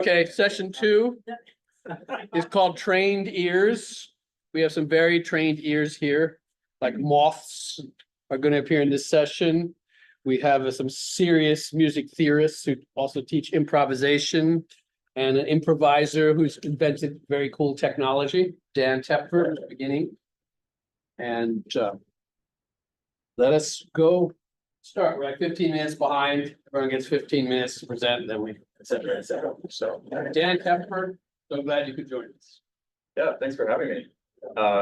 Okay, session 2 is called Trained Ears. We have some very trained ears here, like moths are going to appear in this session. We have some serious music theorists who also teach improvisation, and an improviser who's invented very cool technology, Dan Tepfer, at the beginning. And let us go start. We're like 15 minutes behind. Everyone gets 15 minutes to present, and then we et cetera, et cetera. So Dan Tepfer, so glad you could join us. Yeah, thanks for having me.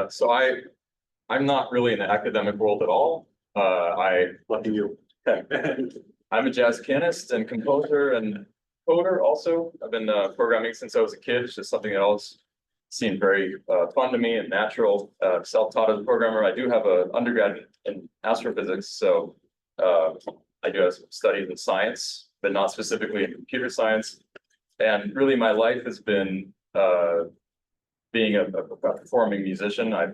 So I'm not really in the academic world at all. Lucky you. I'm a jazz pianist and composer and coder also. I've been programming since I was a kid. It's just something that always seemed very fun to me and natural. Self-taught as a programmer. I do have an undergrad in astrophysics, so I do have some studies in science, but not specifically in computer science. And really, my life has been being a performing musician. I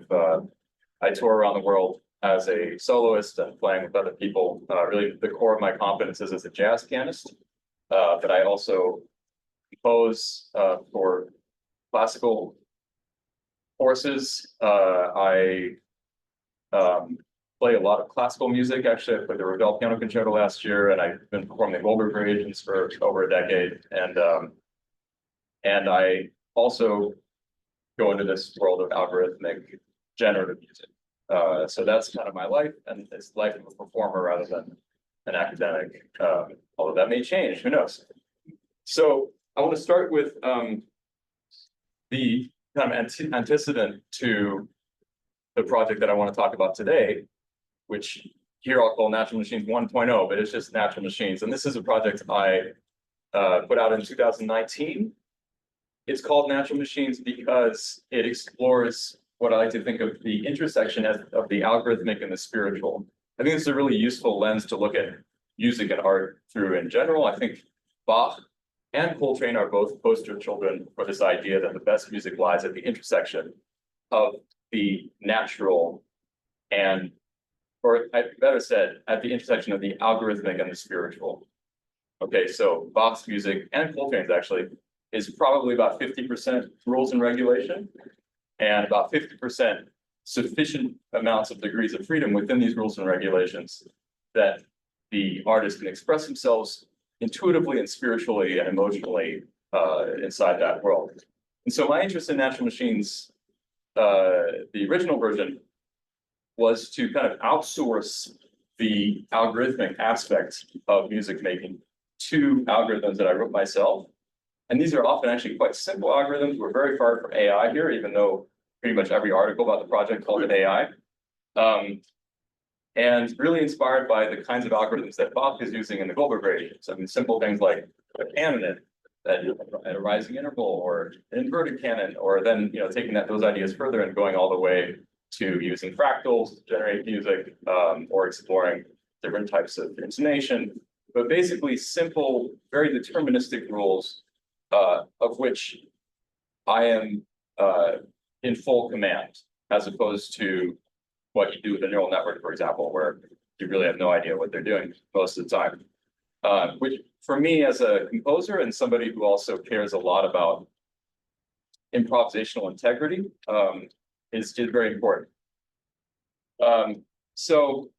tour around the world as a soloist and playing with other people. Really, the core of my competence is as a jazz pianist, but I also compose for classical courses. I play a lot of classical music. Actually, I played the Ravel Piano Concerto last year, and I've been performing the Goldberg variations for over a decade. And I also go into this world of algorithmic generative music. So that's kind of my life, and it's the life of a performer rather than an academic, although that may change, who knows. So I want to start with the kind of antecedent to the project that I want to talk about today, which here I'll call Natural Machines 1.0, but it's just Natural Machines. And this is a project I put out in 2019. It's called Natural Machines because it explores what I like to think of the intersection of the algorithmic and the spiritual. I think it's a really useful lens to look at music and art through in general. I think Bach and Coltrane are both poster children for this idea that the best music lies at the intersection of the natural and, or better said, at the intersection of the algorithmic and the spiritual. Okay, so Bach's music and Coltrane's actually is probably about 50% rules and regulation, and about 50% sufficient amounts of degrees of freedom within these rules and regulations that the artist can express themselves intuitively and spiritually and emotionally inside that world. And so my interest in Natural Machines, the original version, was to kind of outsource the algorithmic aspect of music making to algorithms that I wrote myself. And these are often actually quite simple algorithms. We're very far from AI here, even though pretty much every article about the project called it AI. And really inspired by the kinds of algorithms that Bach is using in the Goldberg variations. I mean, simple things like a canon at a rising interval, or an inverted canon, or then taking those ideas further and going all the way to using fractals to generate music, or exploring different types of intonation. But basically simple, very deterministic rules of which I am in full command, as opposed to what you do with a neural network, for example, where you really have no idea what they're doing most of the time. Which for me as a composer and somebody who also cares a lot about improvisational integrity is very important. So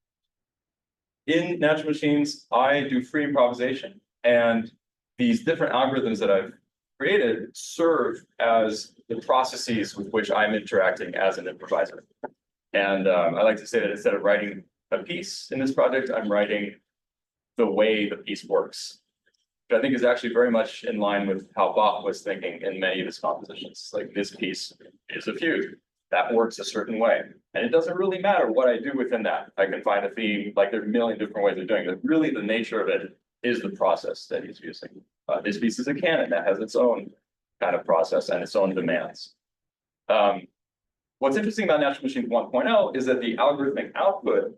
in Natural Machines, I do free improvisation, and these different algorithms that I've created serve as the processes with which I'm interacting as an improviser. And I like to say that instead of writing a piece in this project, I'm writing the way the piece works, which I think is actually very much in line with how Bach was thinking in many of his compositions. Like, this piece is a fugue that works a certain way, and it doesn't really matter what I do within that. I can find a theme, like there's a million different ways of doing it. Really, the nature of it is the process that he's using. This piece is a canon that has its own kind of process and its own demands. What's interesting about Natural Machines 1.0 is that the algorithmic output,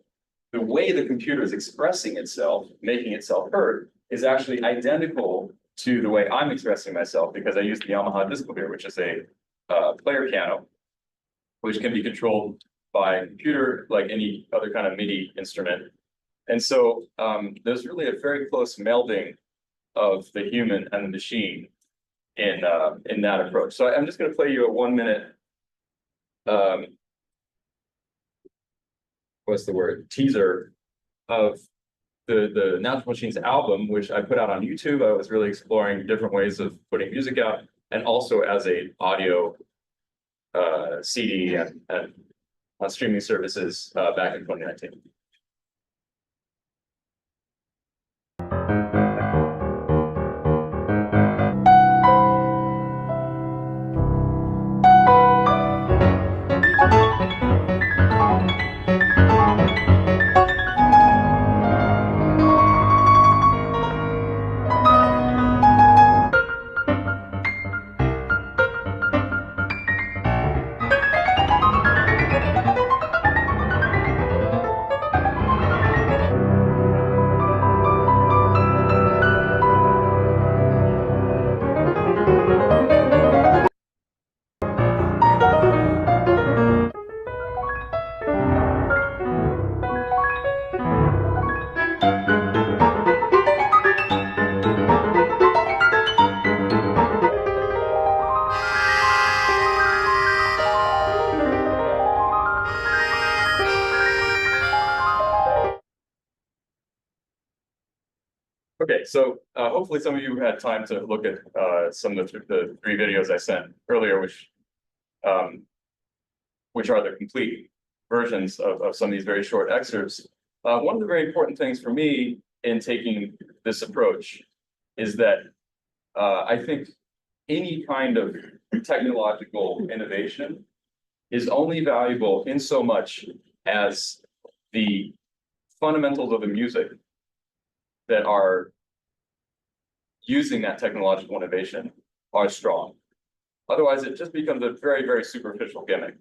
the way the computer is expressing itself, making itself heard, is actually identical to the way I'm expressing myself, because I use the Yamaha Disclavier, which is a player piano, which can be controlled by a computer like any other kind of MIDI instrument. And so there's really a very close melding of the human and the machine in that approach. So I'm just going to play you a 1 minute what's the word, teaser of the Natural Machines album, which I put out on YouTube. I was really exploring different ways of putting music out, and also as a audio CD and on streaming services back in 2019. Okay, so hopefully some of you had time to look at some of the 3 videos I sent earlier, which are the complete versions of some of these very short excerpts. One of the very important things for me in taking this approach is that I think any kind of technological innovation is only valuable in so much as the fundamentals of the music that are using that technological innovation are strong. Otherwise, it just becomes a very, very superficial gimmick.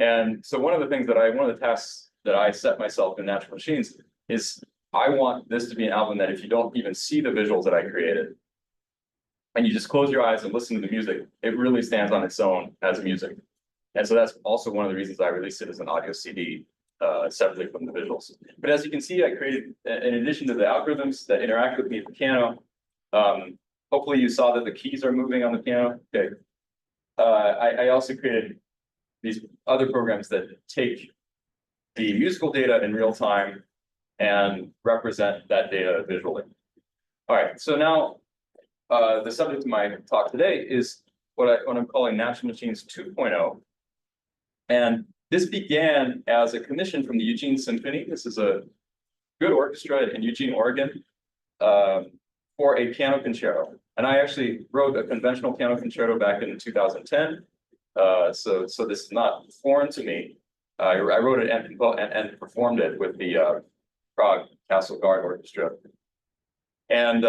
And so one of the tasks that I set myself in Natural Machines is I want this to be an album that if you don't even see the visuals that I created, and you just close your eyes and listen to the music, it really stands on its own as music. And so that's also one of the reasons I released it as an audio CD separately from the visuals. But as you can see, I created, in addition to the algorithms that interact with me at the piano, hopefully you saw that the keys are moving on the piano. Okay. I also created these other programs that take the musical data in real time and represent that data visually. All right, so now the subject of my talk today is what I'm calling Natural Machines 2.0. And this began as a commission from the Eugene Symphony. This is a good orchestra in Eugene, Oregon, for a piano concerto. And I actually wrote a conventional piano concerto back in 2010. So this is not foreign to me. I wrote it and performed it with the Prague Castle Guard Orchestra. And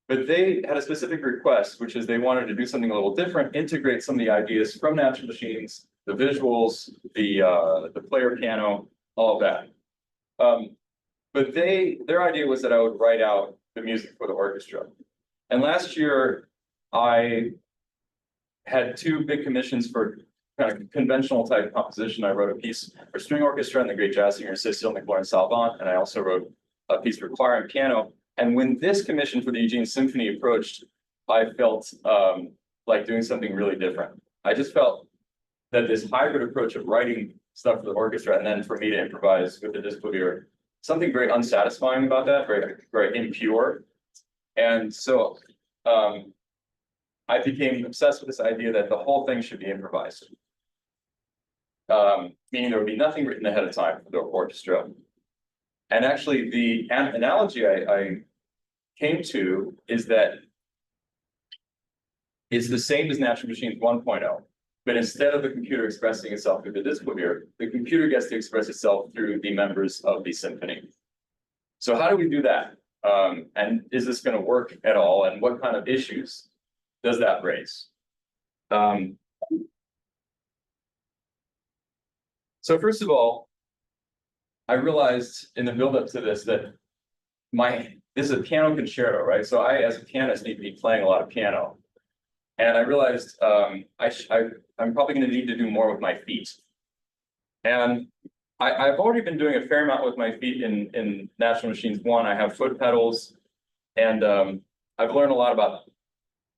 but they had a specific request, which is they wanted to do something a little different, integrate some of the ideas from Natural Machines, the visuals, the player piano, all of that. But their idea was that I would write out the music for the orchestra. And last year, I had 2 big commissions for kind of conventional type composition. I wrote a piece for string orchestra and the great jazz singer Cécile McLaurin-Salvant, and I also wrote a piece for choir and piano. And when this commission for the Eugene Symphony approached, I felt like doing something really different. I just felt that this hybrid approach of writing stuff for the orchestra and then for me to improvise with the disc clavier, something very unsatisfying about that, very, very impure. And so I became obsessed with this idea that the whole thing should be improvised. Meaning there would be nothing written ahead of time for the orchestra. And actually the analogy I came to is that it's the same as Natural Machines 1.0. But instead of the computer expressing itself through the disc clavier, the computer gets to express itself through the members of the symphony. So how do we do that? And is this going to work at all? And what kind of issues does that raise? So first of all, I realized in the build-up to this that this is a piano concerto, right? So I, as a pianist, need to be playing a lot of piano. And I realized I'm probably going to need to do more with my feet. And I've already been doing a fair amount with my feet in Natural Machines 1. I have foot pedals, and I've learned a lot about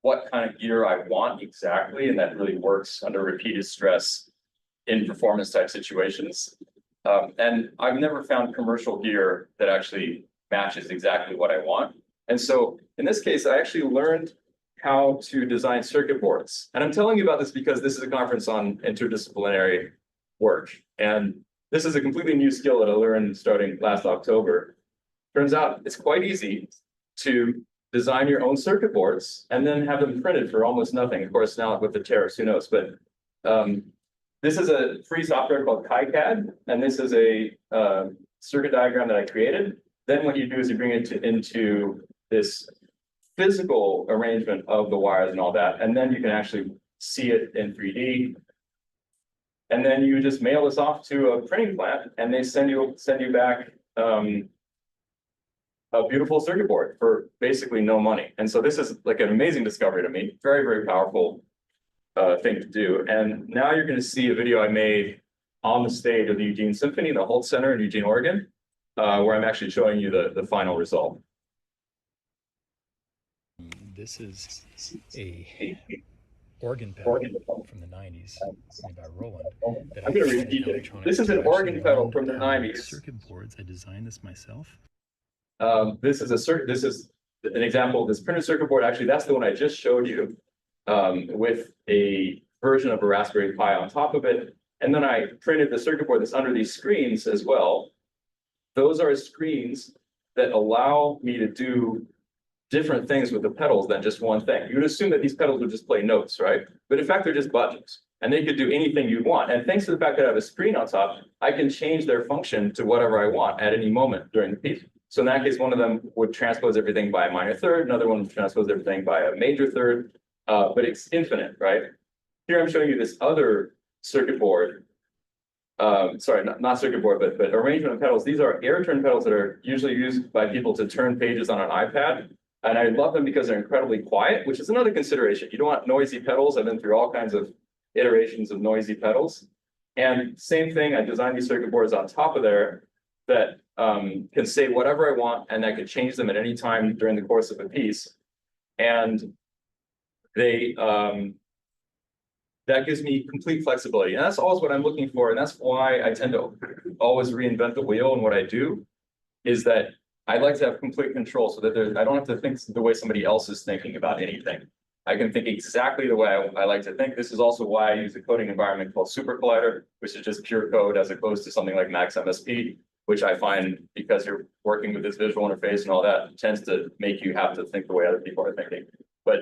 what kind of gear I want exactly, and that really works under repeated stress in performance type situations. And I've never found commercial gear that actually matches exactly what I want. And so in this case, I actually learned how to design circuit boards. And I'm telling you about this because this is a conference on interdisciplinary work. And this is a completely new skill that I learned starting last October. Turns out it's quite easy to design your own circuit boards and then have them printed for almost nothing. Of course, now with the tariffs, who knows? But this is a free software called KiCad, and this is a circuit diagram that I created. Then what you do is you bring it into this physical arrangement of the wires and all that, and then you can actually see it in 3D. And then you just mail this off to a printing plant, and they send you back a beautiful circuit board for basically no money. And so this is like an amazing discovery to me. Very, very powerful thing to do. And now you're going to see a video I made on the stage of the Eugene Symphony, the Holt Center in Eugene, Oregon, where I'm actually showing you the final result. This is a organ pedal from the 90s made by Roland. I'm going to repeat it. This is an organ pedal from the 90s. Circuit boards. I designed this myself. This is an example of this printed circuit board. Actually, that's the one I just showed you, with a version of a Raspberry Pi on top of it. And then I printed the circuit board that's under these screens as well. Those are screens that allow me to do different things with the pedals than just one thing. You would assume that these pedals would just play notes, right? But in fact, they're just buttons, and they could do anything you want. And thanks to the fact that I have a screen on top, I can change their function to whatever I want at any moment during the piece. So in that case, one of them would transpose everything by a minor third, another one would transpose everything by a major third, but it's infinite, right? Here I'm showing you this other circuit board. Sorry, not circuit board, but arrangement of pedals. These are air turn pedals that are usually used by people to turn pages on an iPad. And I love them because they're incredibly quiet, which is another consideration. You don't want noisy pedals. I've been through all kinds of iterations of noisy pedals. And same thing, I designed these circuit boards on top of there that can say whatever I want, and I can change them at any time during the course of a piece. And they that gives me complete flexibility. And that's always what I'm looking for. And that's why I tend to always reinvent the wheel in what I do, is that I like to have complete control so that I don't have to think the way somebody else is thinking about anything. I can think exactly the way I like to think. This is also why I use a coding environment called Super Collider, which is just pure code as opposed to something like Max MSP, which I find, because you're working with this visual interface and all that, tends to make you have to think the way other people are thinking. But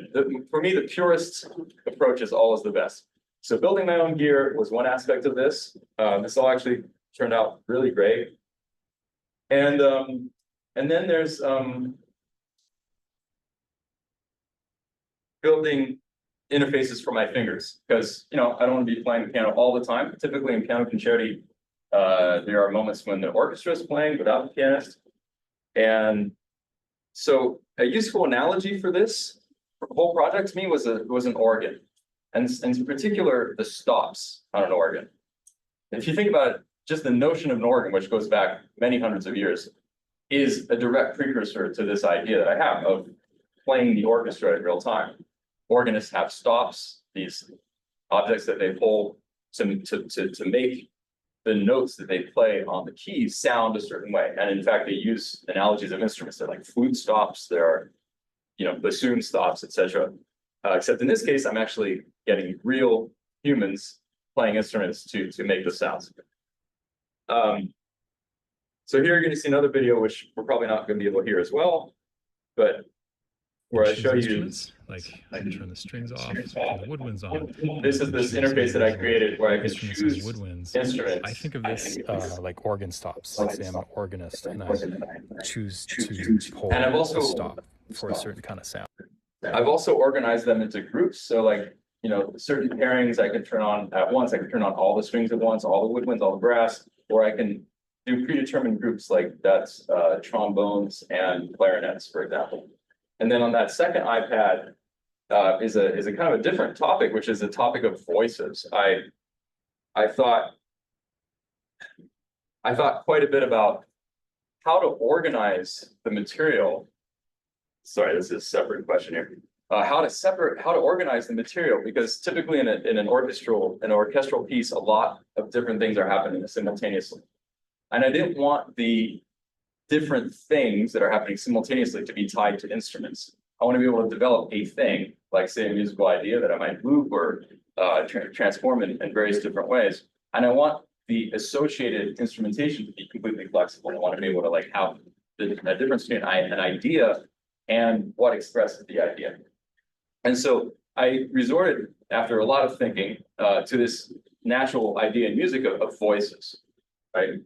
for me, the purest approach is always the best. So building my own gear was one aspect of this. This all actually turned out really great. And then there's building interfaces for my fingers, because I don't want to be playing the piano all the time. Typically in piano concerti, there are moments when the orchestra is playing without the pianist. And so a useful analogy for this whole project to me was an organ, and in particular the stops on an organ. If you think about it, just the notion of an organ, which goes back many hundreds of years, is a direct precursor to this idea that I have of playing the orchestra in real time. Organists have stops, these objects that they hold to make the notes that they play on the keys sound a certain way. And in fact, they use analogies of instruments. They're like flute stops, there are, bassoon stops, etc. Except in this case, I'm actually getting real humans playing instruments to make the sounds. So here you're going to see another video, which we're probably not going to be able to hear as well, but where I show you, like I can turn the strings off, turn the woodwinds on. This is this interface that I created where I can Instruments choose and woodwinds. instruments. I think of this like organ stops. Let's say I'm an organist and I choose to hold And I've also- a stop for a certain kind of sound. I've also organized them into groups. So like, certain pairings I can turn on at once. I can turn on all the strings at once, all the woodwinds, all the brass, or I can do predetermined groups like that's trombones and clarinets, for example. And then on that second iPad is a kind of a different topic, which is the topic of voices. I thought quite a bit about how to organize the material. Sorry, this is a separate question here. how to organize the material, because typically in an orchestral piece, a lot of different things are happening simultaneously. And I didn't want the different things that are happening simultaneously to be tied to instruments. I want to be able to develop a thing, like say a musical idea that I might loop or transform in various different ways. And I want the associated instrumentation to be completely flexible. I want to be able to like have a difference between an idea and what expresses the idea. And so I resorted, after a lot of thinking, to this natural idea in music of voices, right?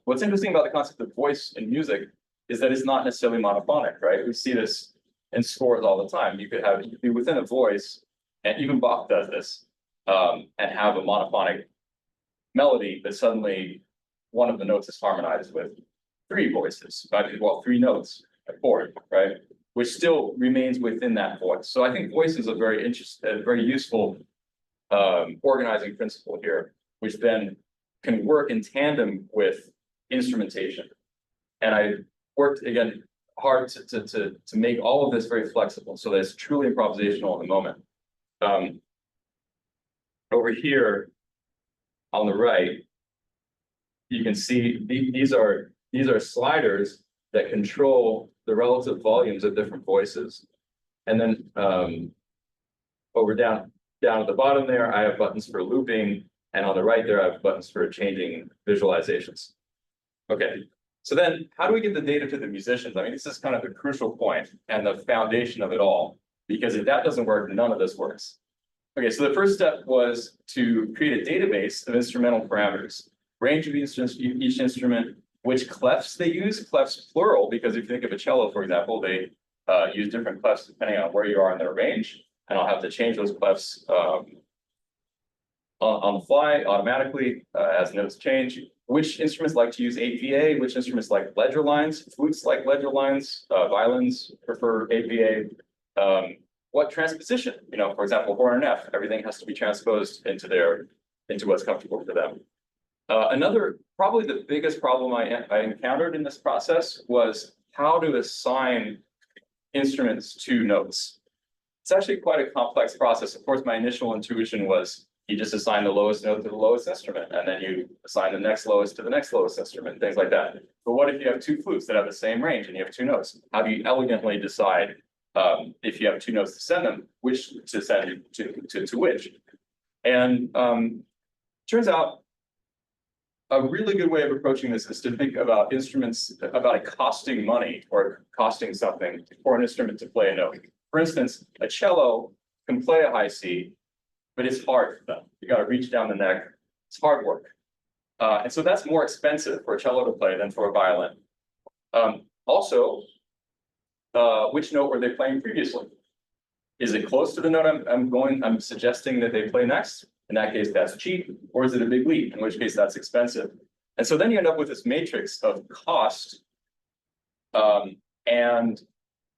What's interesting about the concept of voice in music is that it's not necessarily monophonic, right? We see this in scores all the time. You could be within a voice, and even Bach does this, and have a monophonic melody, but suddenly one of the notes is harmonized with three voices, right? Well, three notes, a chord, right? Which still remains within that voice. So I think voice is a very useful organizing principle here, which then can work in tandem with instrumentation. And I worked again hard to make all of this very flexible, so that it's truly improvisational in the moment. Over here on the right, you can see these are sliders that control the relative volumes of different voices. And then over down at the bottom there, I have buttons for looping, and on the right there, I have buttons for changing visualizations. Okay, so then how do we get the data to the musicians? I mean, this is kind of the crucial point and the foundation of it all, because if that doesn't work, none of this works. Okay, so the first step was to create a database of instrumental parameters, range of each instrument, which clefs they use, clefs plural, because if you think of a cello, for example, they use different clefs depending on where you are in their range, and I'll have to change those clefs on the fly automatically as notes change. Which instruments like to use AVA, which instruments like ledger lines, flutes like ledger lines, violins prefer AVA. What transposition, for example, horn and F, everything has to be transposed into what's comfortable for them. Another, probably the biggest problem I encountered in this process was how to assign instruments to notes. It's actually quite a complex process. Of course, my initial intuition was you just assign the lowest note to the lowest instrument, and then you assign the next lowest to the next lowest instrument, things like that. But what if you have two flutes that have the same range and you have two notes? How do you elegantly decide if you have two notes to send them, which to send to which? And turns out a really good way of approaching this is to think about instruments, about it costing money or costing something for an instrument to play a note. For instance, a cello can play a high C, but it's hard for them. You got to reach down the neck. It's hard work. And so that's more expensive for a cello to play than for a violin. Also, which note were they playing previously? Is it close to the note I'm suggesting that they play next? In that case, that's cheap. Or is it a big leap? In which case, that's expensive. And so then you end up with this matrix of cost. And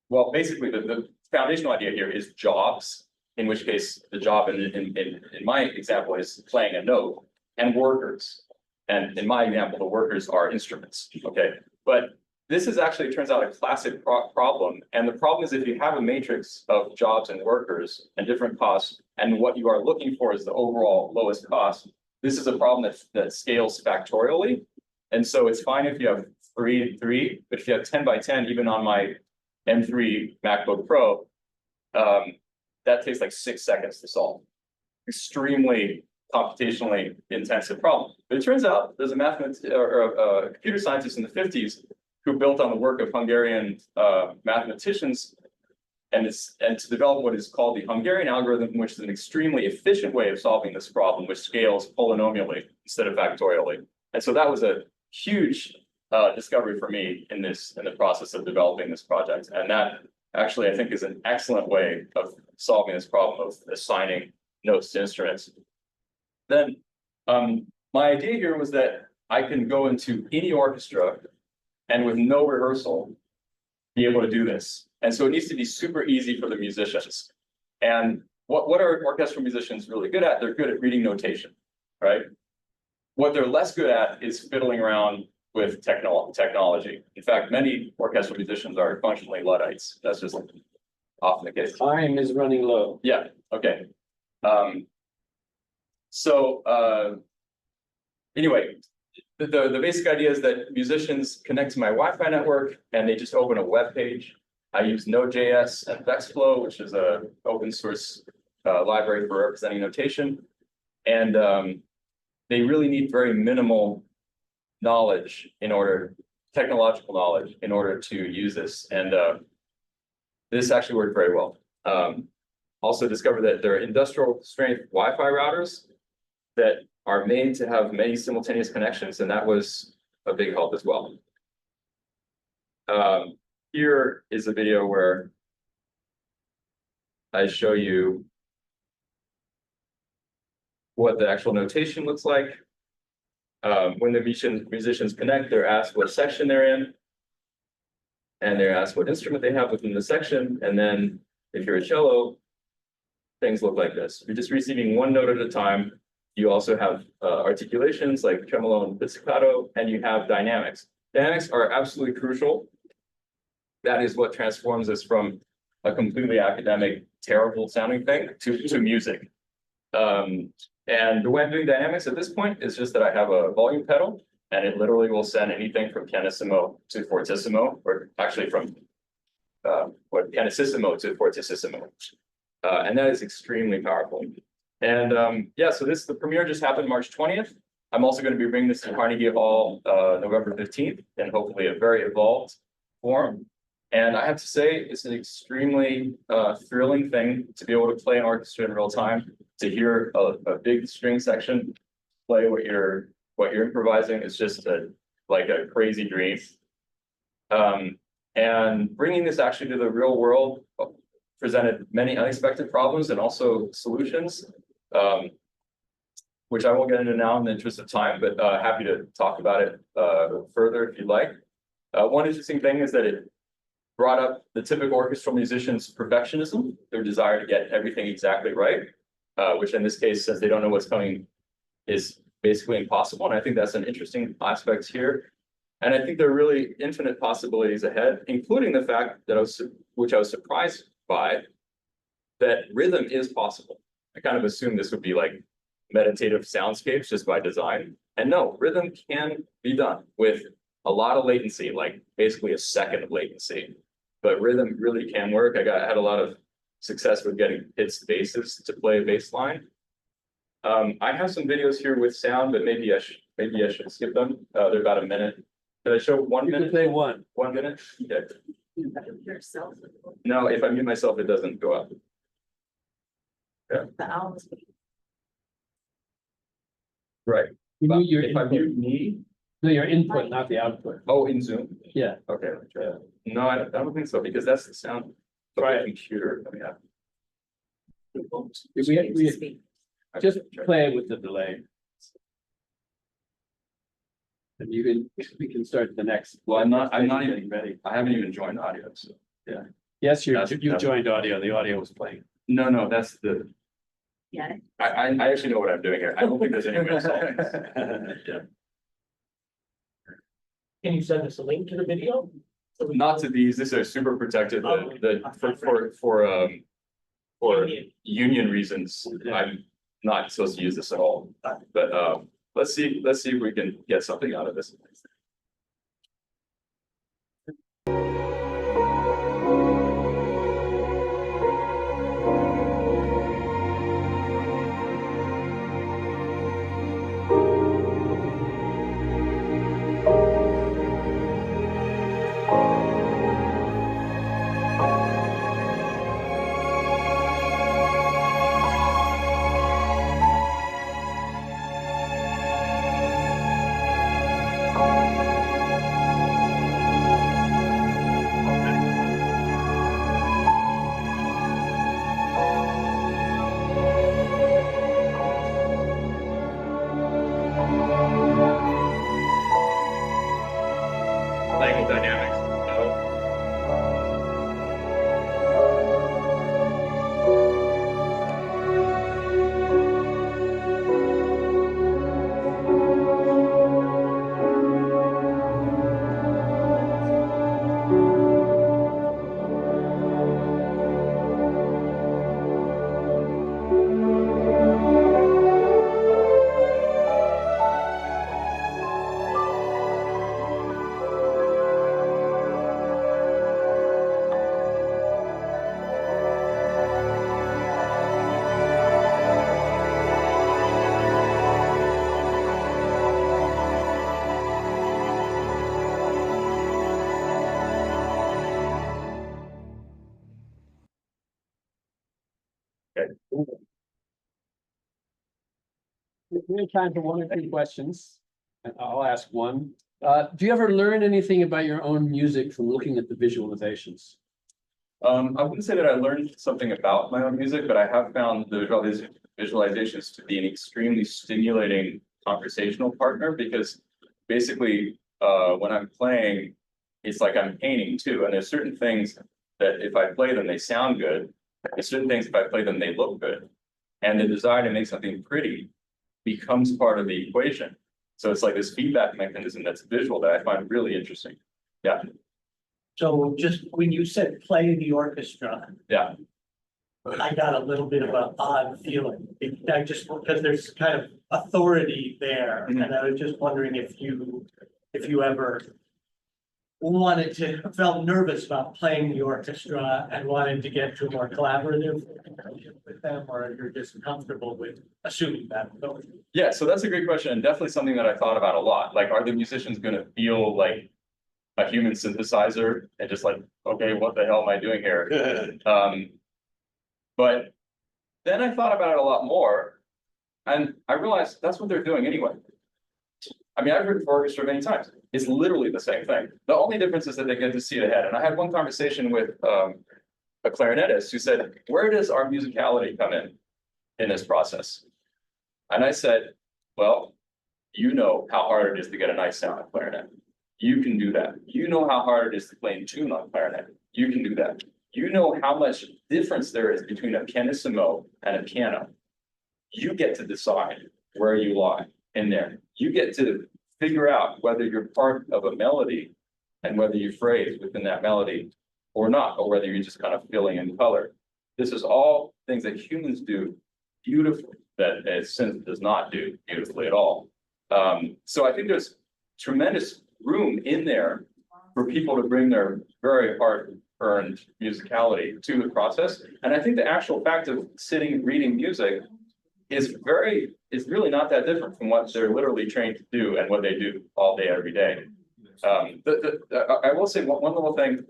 well, basically, the foundational idea here is jobs, in which case the job in my example is playing a note, and workers. And in my example, the workers are instruments, okay? But this is actually, it turns out, a classic problem. And the problem is if you have a matrix of jobs and workers and different costs, and what you are looking for is the overall lowest cost, this is a problem that scales factorially. And so it's fine if you have 3 and 3, but if you have 10 by 10, even on my M3 MacBook Pro, that takes like 6 seconds to solve. Extremely computationally intensive problem. But it turns out there's a mathematician or a computer scientist in the 50s who built on the work of Hungarian mathematicians and to develop what is called the Hungarian algorithm, which is an extremely efficient way of solving this problem, which scales polynomially instead of factorially. And so that was a huge discovery for me in the process of developing this project. And that actually, I think, is an excellent way of solving this problem of assigning notes to instruments. Then my idea here was that I can go into any orchestra and with no rehearsal, be able to do this. And so it needs to be super easy for the musicians. And what are orchestral musicians really good at? They're good at reading notation, right? What they're less good at is fiddling around with technology. In fact, many orchestral musicians are functionally Luddites. That's often the case. Time is running low. Yeah, okay. Anyway, the basic idea is that musicians connect to my Wi-Fi network and they just open a web page. I use Node.js and VexFlow, which is a open source library for representing notation. And they really need very minimal knowledge technological knowledge in order to use this. And this actually worked very well. Also discovered that there are industrial strength Wi-Fi routers that are made to have many simultaneous connections, and that was a big help as well. Here is a video where I show you what the actual notation looks like. When the musicians connect, they're asked what section they're in, and they're asked what instrument they have within the section. And then if you're a cello, things look like this. You're just receiving one note at a time. You also have articulations like tremolo and pizzicato, and you have dynamics. Dynamics are absolutely crucial. That is what transforms us from a completely academic, terrible sounding thing to music. And the way I'm doing dynamics at this point is just that I have a volume pedal, and it literally will send anything from pianissimo to fortissimo, or actually from pianissimo to fortissimo. And that is extremely powerful. And yeah, so the premiere just happened March 20th. I'm also going to be bringing this to Carnegie Hall November 15th, in hopefully a very evolved form. And I have to say, it's an extremely thrilling thing to be able to play an orchestra in real time, to hear a big string section play what you're improvising is just like a crazy dream. And bringing this actually to the real world presented many unexpected problems and also solutions, which I won't get into now in the interest of time, but happy to talk about it further if you'd like. One interesting thing is that it brought up the typical orchestral musician's perfectionism, their desire to get everything exactly right, which in this case, since they don't know what's coming, is basically impossible. And I think that's an interesting aspect here. And I think there are really infinite possibilities ahead, including the fact that which I was surprised by, that rhythm is possible. I kind of assumed this would be like meditative soundscapes just by design. And no, rhythm can be done with a lot of latency, like basically a second of latency. But rhythm really can work. I had a lot of success with getting hits basses to play a bass line. I have some videos here with sound, but maybe I should skip them. They're about a minute. Did I show 1 minute? You can play one. 1 minute? Yeah. Yourself. No, if I mute myself, it doesn't go up. The owls. Right. You But mute your if I input. mute me, No, your input, not the output. oh, in Zoom. Yeah. Okay. Let me try that. No, I don't think so, because that's the sound of the computer coming out. We just play with the delay. And we can start the next. Well, I'm not even getting ready. I haven't even joined audio, so. Yes, you That's- joined audio. The audio was playing. No, that's the, Yeah. I actually know what I'm doing here. I don't think there's any way to solve this. Yeah. Can you send us a link to the video? Not to these, these are super protected, for union reasons, I'm not supposed to use this at all. But let's see if we can get something out of this. We have time for one or two questions. And I'll ask one. Do you ever learn anything about your own music from looking at the visualizations? I wouldn't say that I learned something about my own music, but I have found the visualizations to be an extremely stimulating conversational partner because basically, when I'm playing, it's like I'm painting too. And there's certain things that if I play them, they sound good. There's certain things if I play them, they look good. And the desire to make something pretty becomes part of the equation. So it's like this feedback mechanism that's visual that I find really interesting. Yeah. So just when you said play the orchestra, Yeah. I got a little bit of an odd feeling. I just, because there's kind of authority there, Mhm. and I was just wondering if you ever wanted to, felt nervous about playing the orchestra and wanted to get to a more collaborative relationship with them, or you're just comfortable with assuming that. Yeah, so that's a great question and definitely something that I thought about a lot. Like, are the musicians gonna feel like a human synthesizer and just like, okay, what the hell am I doing here? But then I thought about it a lot more and I realized that's what they're doing anyway. I mean, I've written for orchestra many times. It's literally the same thing. The only difference is that they get to see it ahead. And I had one conversation with a clarinetist who said, where does our musicality come in this process? And I said, well, you know how hard it is to get a nice sound on clarinet. You can do that. You know how hard it is to play in tune on clarinet. You can do that. You know how much difference there is between a pianissimo and a piano. You get to decide where you lie in there. You get to figure out whether you're part of a melody and whether you phrase within that melody or not, or whether you're just kind of filling in color. This is all things that humans do beautifully that a synth does not do beautifully at all. So I think there's tremendous room in there for people to bring their very hard-earned musicality to the process. And I think the actual fact of sitting and reading music is really not that different from what they're literally trained to do and what they do all day, every day. I will say one little thing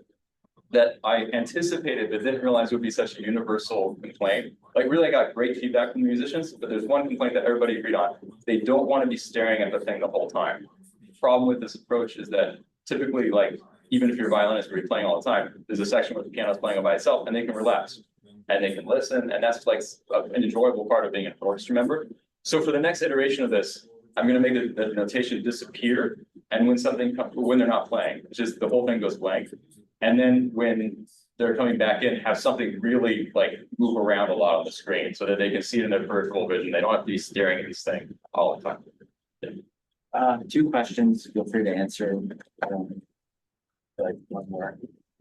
that I anticipated but didn't realize would be such a universal complaint. Like, really, I got great feedback from the musicians, but there's one complaint that everybody agreed on. They don't want to be staring at the thing the whole time. The problem with this approach is that typically, like, even if you're a violinist or you're playing all the time, there's a section where the piano's playing by itself and they can relax and they can listen. And that's like an enjoyable part of being an orchestra member. So for the next iteration of this, I'm going to make the notation disappear. And when they're not playing, it's just the whole thing goes blank. And then when they're coming back in, have something really like move around a lot on the screen so that they can see it in their peripheral vision. They don't have to be staring at this thing all the time. 2 questions, feel free to answer. Like one more.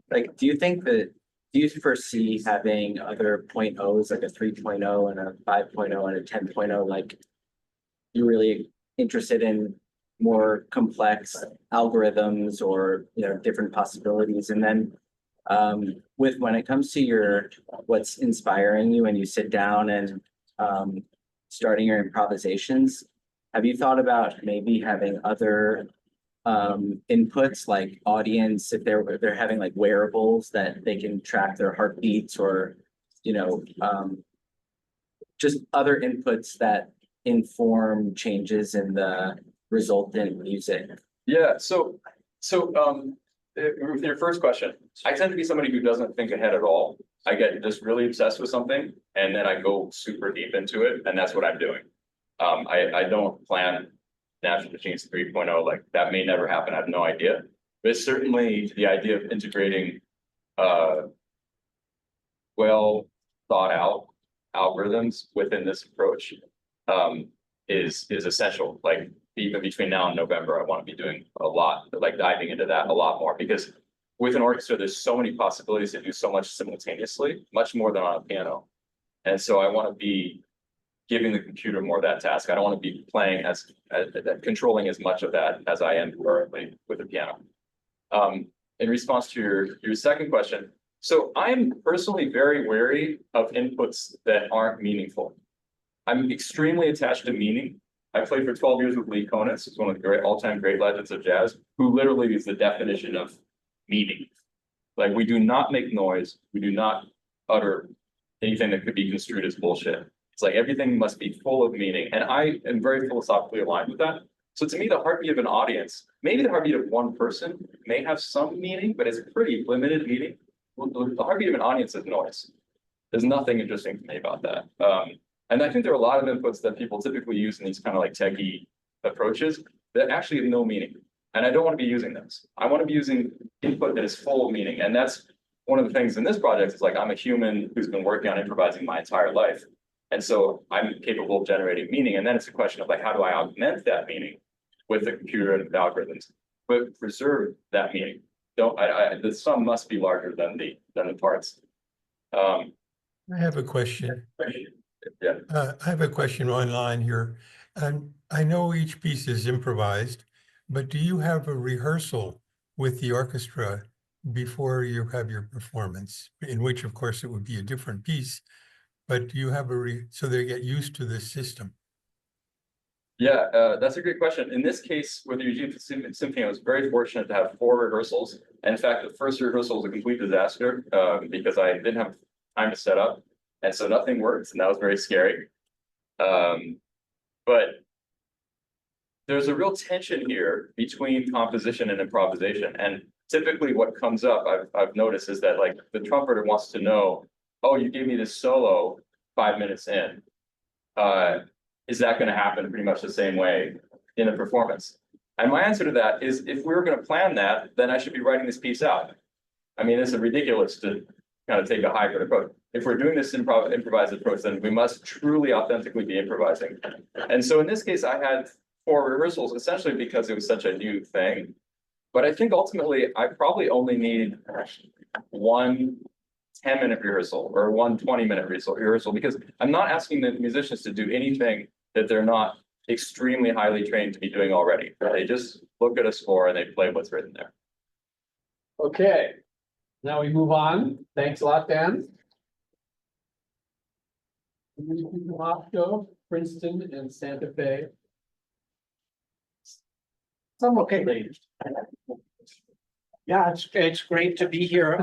Like, do you foresee having other 0.0s, like a 3.0 and a 5.0 and a 10.0? Like, you're really interested in more complex algorithms or, different possibilities? And then when it comes to what's inspiring you and you sit down and starting your improvisations, have you thought about maybe having other inputs like audience, if they're having like wearables that they can track their heartbeats, or just other inputs that inform changes in the resultant music? Yeah, so with your first question, I tend to be somebody who doesn't think ahead at all. I get just really obsessed with something and then I go super deep into it, and that's what I'm doing. I don't plan Natural Machines 3.0, like that may never happen, I have no idea. But certainly the idea of integrating well thought out algorithms within this approach is essential. Like, even between now and November, I want to be doing a lot, like diving into that a lot more, because with an orchestra, there's so many possibilities to do so much simultaneously, much more than on a piano. And so I want to be giving the computer more of that task. I don't want to be playing controlling as much of that as I am currently with the piano. In response to your second question, so I'm personally very wary of inputs that aren't meaningful. I'm extremely attached to meaning. I played for 12 years with Lee Konitz, who's one of the all-time great legends of jazz, who literally is the definition of meaning. Like, we do not make noise. We do not utter anything that could be construed as bullshit. It's like everything must be full of meaning, and I am very philosophically aligned with that. So to me, the heartbeat of an audience, maybe the heartbeat of one person may have some meaning, but it's pretty limited meaning. The heartbeat of an audience is noise. There's nothing interesting to me about that. And I think there are a lot of inputs that people typically use in these kind of like techie approaches that actually have no meaning. And I don't want to be using those. I want to be using input that is full of meaning. And that's one of the things in this project is like, I'm a human who's been working on improvising my entire life. And so I'm capable of generating meaning. And then it's a question of like, how do I augment that meaning with the computer and the algorithms, but preserve that meaning? The sum must be larger than the parts. I have a question. Yeah. I have a question online here. I know each piece is improvised, but do you have a rehearsal with the orchestra before you have your performance? In which, of course, it would be a different piece, but do you have so they get used to this system? Yeah, that's a great question. In this case, with the Eugene Symphony, I was very fortunate to have 4 rehearsals. And in fact, the first rehearsal was a complete disaster because I didn't have time to set up. And so nothing worked, and that was very scary. But there's a real tension here between composition and improvisation. And typically what comes up, I've noticed, is that like the trumpeter wants to know, oh, you gave me this solo 5 minutes in. Is that going to happen pretty much the same way in a performance? And my answer to that is, if we were going to plan that, then I should be writing this piece out. I mean, it's ridiculous to kind of take a hybrid approach. If we're doing this improvised approach, then we must truly authentically be improvising. And so in this case, I had 4 rehearsals, essentially because it was such a new thing. But I think ultimately, I probably only need 1 10-minute rehearsal or 1 20-minute rehearsal, because I'm not asking the musicians to do anything that they're not extremely highly trained to be doing already. They just look at a score and they play what's written there. Okay, now we move on. Thanks a lot, Dan. Tymoczko, Princeton, and Santa Fe. Okay. Yeah, it's great to be here.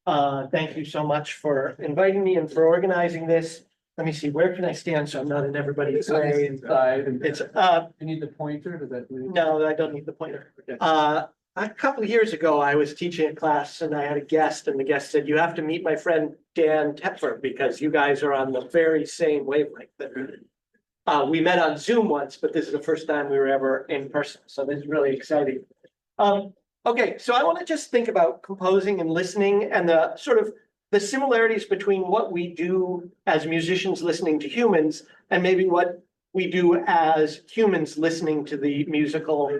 Thank you so much for inviting me and for organizing this. Let me see, where can I stand so I'm not in everybody's way? It's You need the pointer, does that? no, I don't need the pointer. A couple of years ago, I was teaching a class and I had a guest, and the guest said, you have to meet my friend Dan Tepfer because you guys are on the very same wavelength. We met on Zoom once, but this is the first time we were ever in person. So this is really exciting. Okay, so I want to just think about composing and listening and the sort of the similarities between what we do as musicians listening to humans and maybe what we do as humans listening to the musical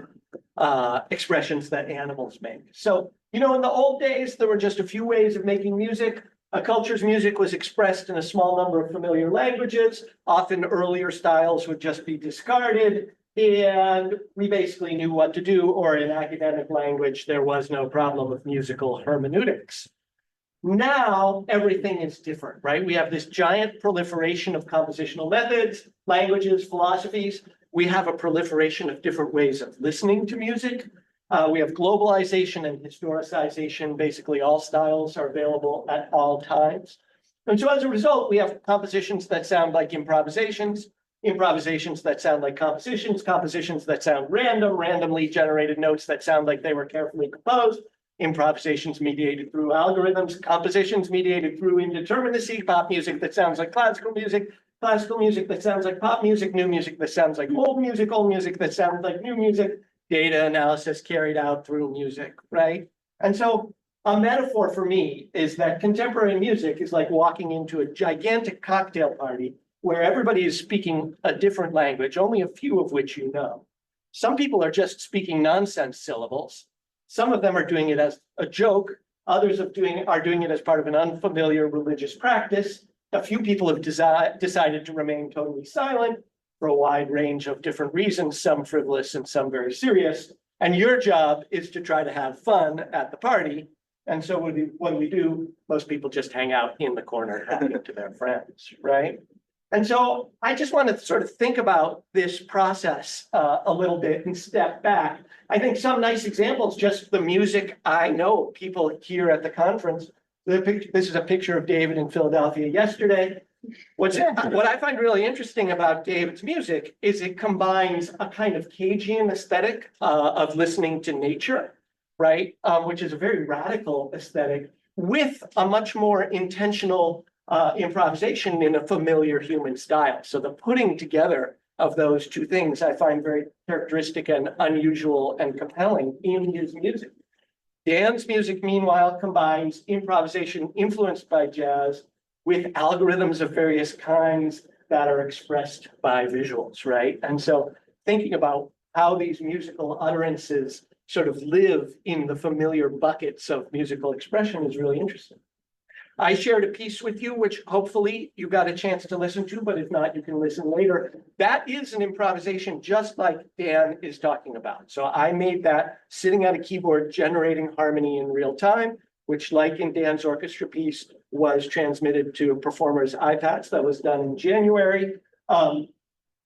expressions that animals make. So, you know, in the old days, there were just a few ways of making music. A culture's music was expressed in a small number of familiar languages. Often earlier styles would just be discarded, and we basically knew what to do, or in academic language, there was no problem with musical hermeneutics. Now, everything is different, right? We have this giant proliferation of compositional methods, languages, philosophies. We have a proliferation of different ways of listening to music. We have globalization and historicization. Basically, all styles are available at all times. And so as a result, we have compositions that sound like improvisations, improvisations that sound like compositions, compositions that sound random, randomly generated notes that sound like they were carefully composed, improvisations mediated through algorithms, compositions mediated through indeterminacy, pop music that sounds like classical music that sounds like pop music, new music that sounds like old music that sounds like new music, data analysis carried out through music, right? And so a metaphor for me is that contemporary music is like walking into a gigantic cocktail party where everybody is speaking a different language, only a few of which you know. Some people are just speaking nonsense syllables. Some of them are doing it as a joke. Others are doing it as part of an unfamiliar religious practice. A few people have decided to remain totally silent for a wide range of different reasons, some frivolous and some very serious. And your job is to try to have fun at the party. And so when we do, most people just hang out in the corner talking to their friends, right? And so I just want to sort of think about this process a little bit and step back. I think some nice examples, just the music I know people here at the conference. This is a picture of David in Philadelphia yesterday. What I find really interesting about David's music is it combines a kind of Cagean aesthetic of listening to nature, right? Which is a very radical aesthetic with a much more intentional improvisation in a familiar human style. So the putting together of those two things I find very characteristic and unusual and compelling in his music. Dan's music, meanwhile, combines improvisation influenced by jazz with algorithms of various kinds that are expressed by visuals, right? And so thinking about how these musical utterances sort of live in the familiar buckets of musical expression is really interesting. I shared a piece with you, which hopefully you got a chance to listen to, but if not, you can listen later. That is an improvisation just like Dan is talking about. So I made that sitting at a keyboard, generating harmony in real time, which like in Dan's orchestra piece was transmitted to performers' iPads. That was done in January.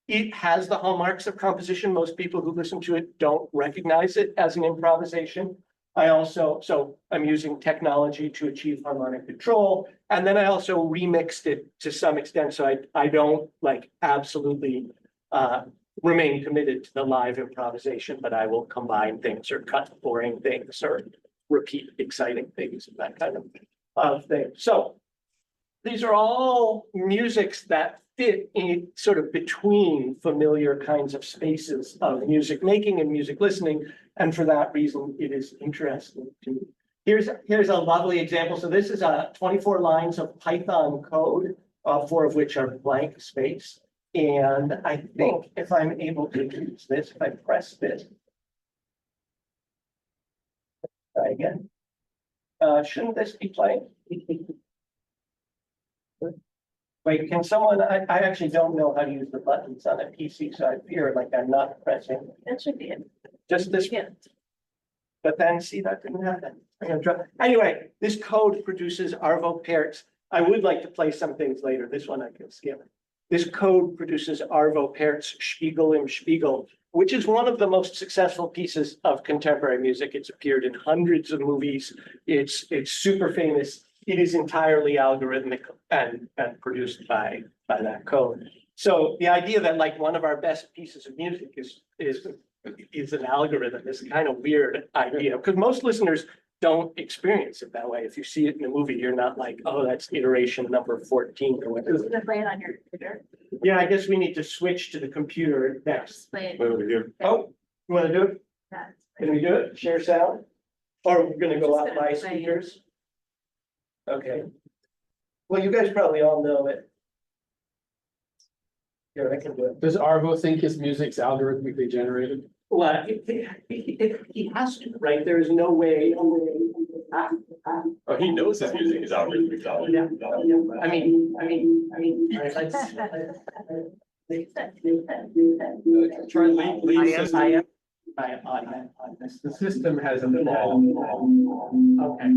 It has the hallmarks of composition. Most people who listen to it don't recognize it as an improvisation. I'm using technology to achieve harmonic control. And then I also remixed it to some extent. So I don't like absolutely remain committed to the live improvisation, but I will combine things or cut boring things or repeat exciting things, that kind of thing. So these are all musics that fit in sort of between familiar kinds of spaces of music making and music listening. And for that reason, it is interesting to me. Here's a lovely example. So this is 24 lines of Python code, 4 of which are blank space. And I think if I'm able to use this, if I press this, try again. Shouldn't this be playing? Wait, can someone, I actually don't know how to use the buttons on a PC, so I fear like I'm not pressing. That should be it. Just this, Yeah. but then see, that didn't happen. I'm gonna try. Anyway, this code produces Arvo Pärt. I would like to play some things later. This one I can skip. This code produces Arvo Pärt's Spiegel im Spiegel, which is one of the most successful pieces of contemporary music. It's appeared in hundreds of movies. It's super famous. It is entirely algorithmic and produced by that code. So the idea that like one of our best pieces of music is an algorithm is kind of weird idea, because most listeners don't experience it that way. If you see it in a movie, you're not like, oh, that's iteration number 14 or whatever. Isn't it playing on your computer? Yeah, I guess we need to switch to the computer next. Play it. Oh, you want to do it? Yeah. Can we do it? Share sound? Or we're gonna go out by speakers? Okay. Well, you guys probably all know it. Here, I can do it. Does Arvo think his music's algorithmically generated? Well, he has to, right? There is no way. Oh, he knows his music is algorithmic. Yeah, yeah. I mean. Let's. Try and leave. I am on this. The system hasn't evolved. Okay.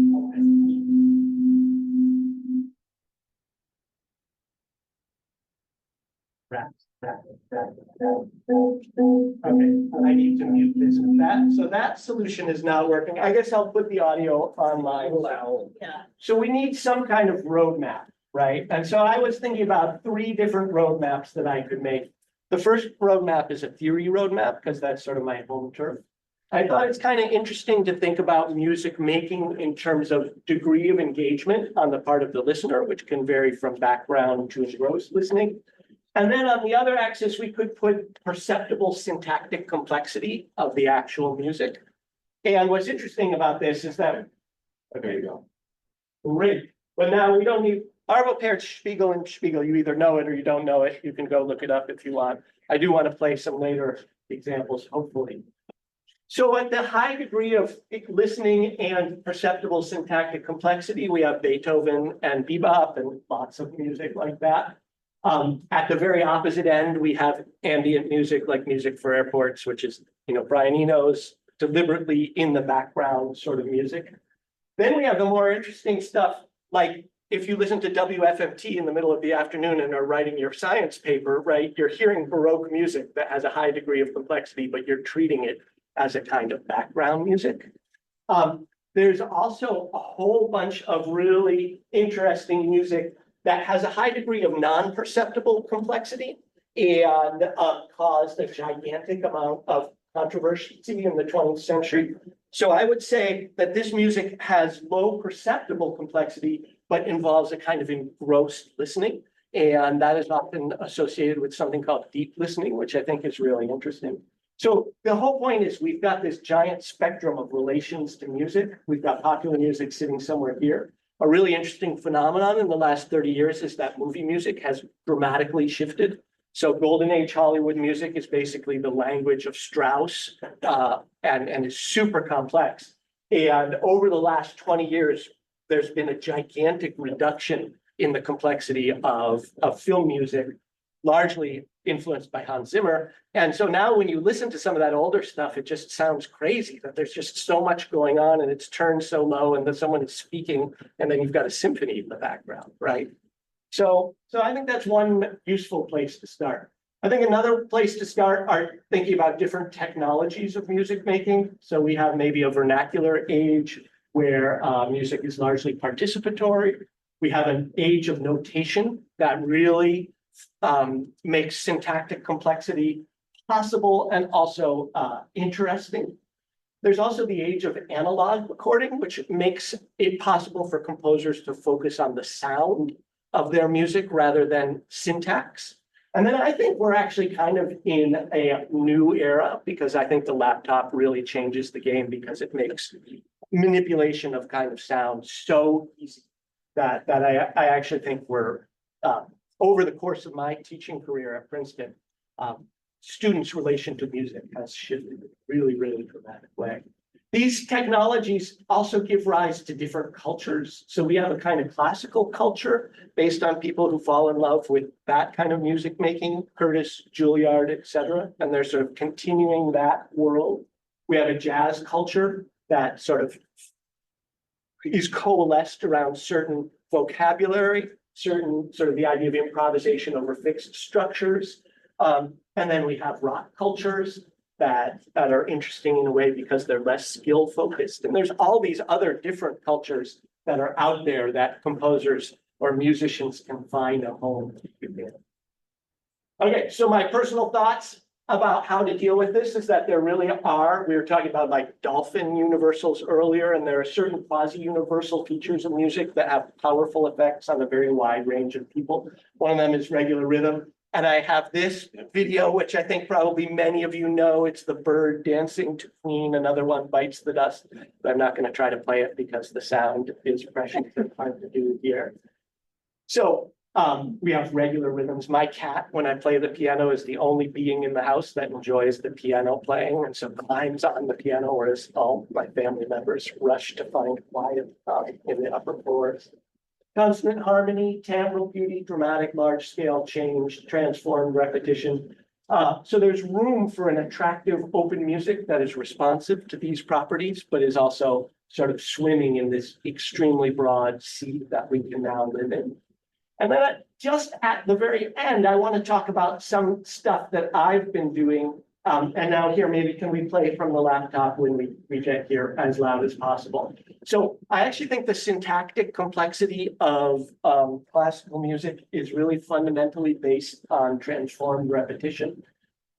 Okay, I need to mute this with that. So that solution is not working. I guess I'll put the audio online. Yeah. So we need some kind of roadmap, right? And so I was thinking about 3 different roadmaps that I could make. The first roadmap is a theory roadmap, because that's sort of my home turf. I thought it's kind of interesting to think about music making in terms of degree of engagement on the part of the listener, which can vary from background to engrossed listening. And then on the other axis, we could put perceptible syntactic complexity of the actual music. And what's interesting about this is that, there you go. Great, but now we don't need Arvo Pärt's Spiegel im Spiegel. You either know it or you don't know it. You can go look it up if you want. I do want to play some later examples, hopefully. So at the high degree of listening and perceptible syntactic complexity, we have Beethoven and bebop and lots of music like that. At the very opposite end, we have ambient music like Music for Airports, which is, Brian Eno's deliberately in the background sort of music. Then we have the more interesting stuff, like if you listen to WFMT in the middle of the afternoon and are writing your science paper, right, you're hearing Baroque music that has a high degree of complexity, but you're treating it as a kind of background music. There's also a whole bunch of really interesting music that has a high degree of non-perceptible complexity and caused a gigantic amount of controversy in the 20th century. So I would say that this music has low perceptible complexity, but involves a kind of engrossed listening. And that is often associated with something called deep listening, which I think is really interesting. So the whole point is we've got this giant spectrum of relations to music. We've got popular music sitting somewhere here. A really interesting phenomenon in the last 30 years is that movie music has dramatically shifted. So Golden Age Hollywood music is basically the language of Strauss and is super complex. And over the last 20 years, there's been a gigantic reduction in the complexity of film music, largely influenced by Hans Zimmer. And so now when you listen to some of that older stuff, it just sounds crazy that there's just so much going on and it's turned so low and that someone is speaking and then you've got a symphony in the background, right? So I think that's one useful place to start. I think another place to start are thinking about different technologies of music making. So we have maybe a vernacular age where music is largely participatory. We have an age of notation that really makes syntactic complexity possible and also interesting. There's also the age of analog recording, which makes it possible for composers to focus on the sound of their music rather than syntax. And then I think we're actually kind of in a new era because I think the laptop really changes the game because it makes manipulation of kind of sound so easy that I actually think we're, over the course of my teaching career at Princeton, students' relation to music has shifted in a really, really dramatic way. These technologies also give rise to different cultures. So we have a kind of classical culture based on people who fall in love with that kind of music making, Curtis, Juilliard, et cetera, and they're sort of continuing that world. We have a jazz culture that sort of is coalesced around certain vocabulary, certain sort of the idea of improvisation over fixed structures. And then we have rock cultures that are interesting in a way because they're less skill focused. And there's all these other different cultures that are out there that composers or musicians can find a home in. Okay, so my personal thoughts about how to deal with this is that there really are, we were talking about like dolphin universals earlier, and there are certain quasi-universal features of music that have powerful effects on a very wide range of people. One of them is regular rhythm. And I have this video, which I think probably many of you know. It's the bird dancing to Queen. Another one bites the dust. But I'm not going to try to play it because the sound is precious and hard to do here. So we have regular rhythms. My cat, when I play the piano, is the only being in the house that enjoys the piano playing and so climbs on the piano, whereas all my family members rush to find quiet in the upper floors. Consonant harmony, timbral beauty, dramatic, large-scale change, transformed repetition. So there's room for an attractive open music that is responsive to these properties, but is also sort of swimming in this extremely broad sea that we can now live in. And then just at the very end, I want to talk about some stuff that I've been doing. And now here, maybe can we play from the laptop when we get here as loud as possible? So I actually think the syntactic complexity of classical music is really fundamentally based on transformed repetition.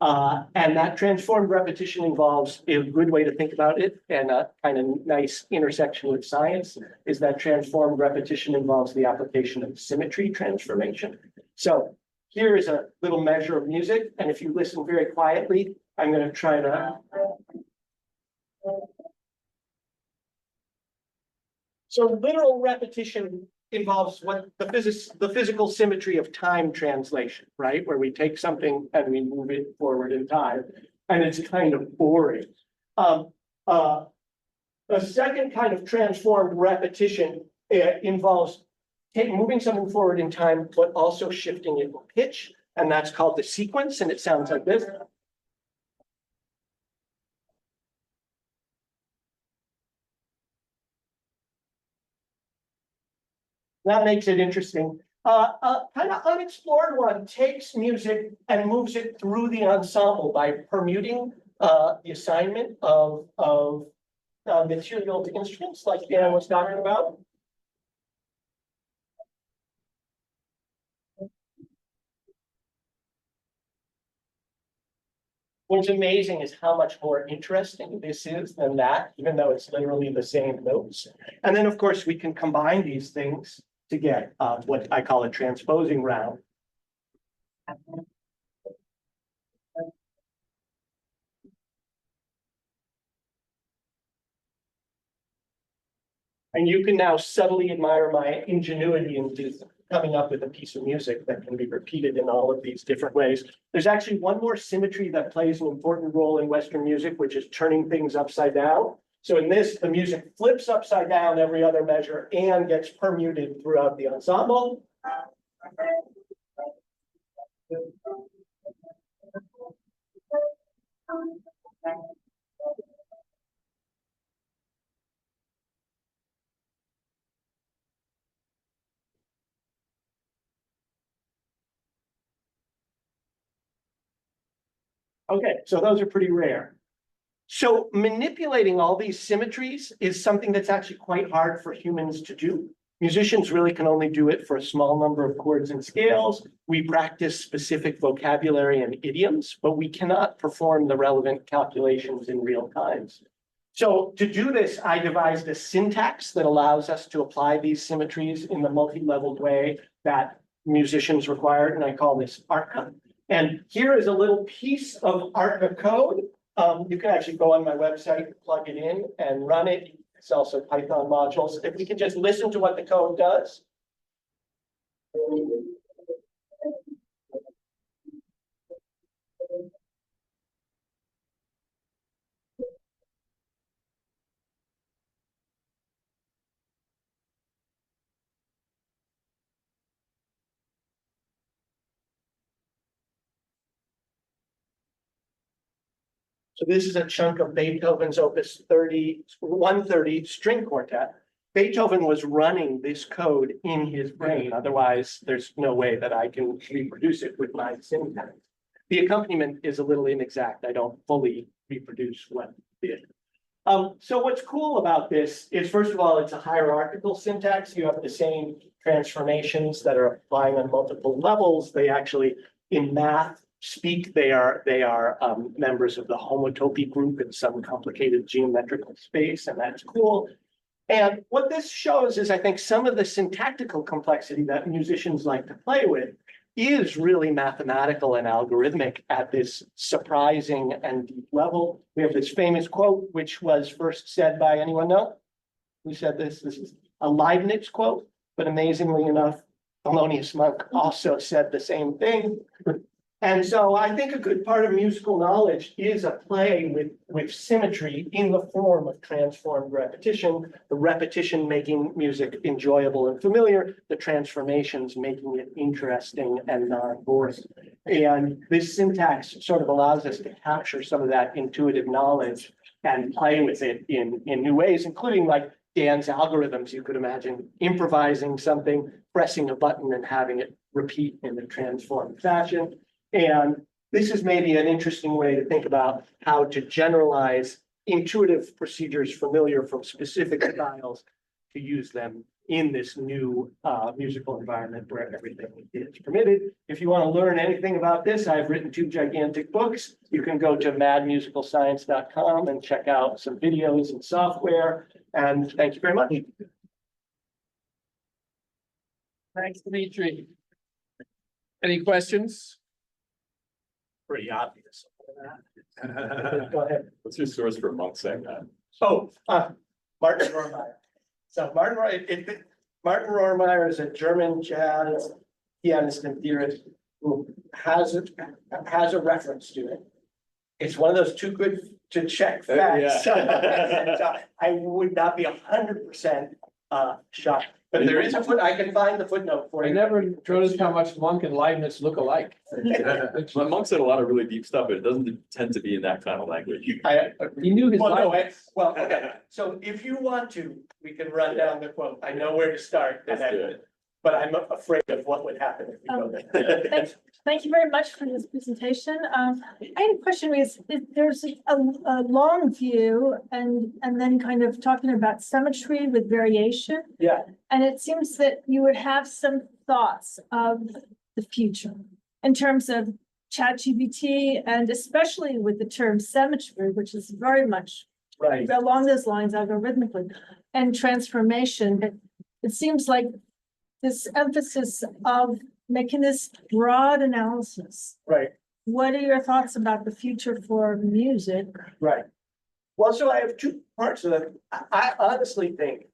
And that transformed repetition involves a good way to think about it, and a kind of nice intersection with science is that transformed repetition involves the application of symmetry transformation. So here is a little measure of music, and if you listen very quietly, I'm going to try to. So literal repetition involves what the physical symmetry of time translation, right? Where we take something and we move it forward in time, and it's kind of boring. A second kind of transformed repetition involves moving something forward in time, but also shifting it in pitch, and that's called the sequence, and it sounds like this. That makes it interesting. Kind of unexplored one takes music and moves it through the ensemble by permuting the assignment of material to instruments, like Dan was talking about. What's amazing is how much more interesting this is than that, even though it's literally the same notes. And then, of course, we can combine these things to get what I call a transposing round. And you can now subtly admire my ingenuity into coming up with a piece of music that can be repeated in all of these different ways. There's actually one more symmetry that plays an important role in Western music, which is turning things upside down. So in this, the music flips upside down every other measure and gets permuted throughout the ensemble. Okay, so those are pretty rare. So manipulating all these symmetries is something that's actually quite hard for humans to do. Musicians really can only do it for a small number of chords and scales. We practice specific vocabulary and idioms, but we cannot perform the relevant calculations in real time. So to do this, I devised a syntax that allows us to apply these symmetries in the multi-leveled way that musicians require, and I call this ARCA. And here is a little piece of ARCA code. You can actually go on my website, plug it in and run it. It's also Python modules. If we can just listen to what the code does. So this is a chunk of Beethoven's Opus 130 string quartet. Beethoven was running this code in his brain. Otherwise, there's no way that I can reproduce it with my syntax. The accompaniment is a little inexact. I don't fully reproduce what he did. So what's cool about this is, first of all, it's a hierarchical syntax. You have the same transformations that are applying on multiple levels. They actually, in math, speak, they are members of the homotopy group in some complicated geometrical space, and that's cool. And what this shows is, I think, some of the syntactical complexity that musicians like to play with is really mathematical and algorithmic at this surprising and deep level. We have this famous quote, which was first said by anyone know? Who said this? This is a Leibniz quote, but amazingly enough, Thelonious Monk also said the same thing. And so I think a good part of musical knowledge is a play with symmetry in the form of transformed repetition, the repetition making music enjoyable and familiar, the transformations making it interesting and non-boring. And this syntax sort of allows us to capture some of that intuitive knowledge and play with it in new ways, including like Dan's algorithms. You could imagine improvising something, pressing a button and having it repeat in a transformed fashion. And this is maybe an interesting way to think about how to generalize intuitive procedures familiar from specific styles to use them in this new musical environment where everything is permitted. If you want to learn anything about this, I've written 2 gigantic books. You can go to madmusicalscience.com and check out some videos and software. And thank you very much. Thanks, Dmitri. Any questions? Pretty obvious. Go ahead. What's your source for Monk saying that? Oh, Martin Rohrmeyer. So Martin Rohrmeyer is a German jazz pianist and theorist who has a reference to it. It's one of those too good to check facts. So I would not be 100% shocked. But there is a I can find the footnote for you. I never noticed how much Monk and Leibniz look alike. Monk said a lot of really deep stuff, but it doesn't tend to be in that kind of language. He knew his Leibniz. Okay, so if you want to, we can run down the quote. I know where to start. That's good. But I'm afraid of what would happen if we go there. Thank you very much for this presentation. I had a question is there's a long view and then kind of talking about symmetry with variation. Yeah. And it seems that you would have some thoughts of the future in terms of ChatGPT, and especially with the term symmetry, which is very much Right, along those lines algorithmically, and transformation, but it seems like this emphasis of making this broad analysis. right, What are your thoughts about the future for music? right. Well, so I have two parts of it. I honestly think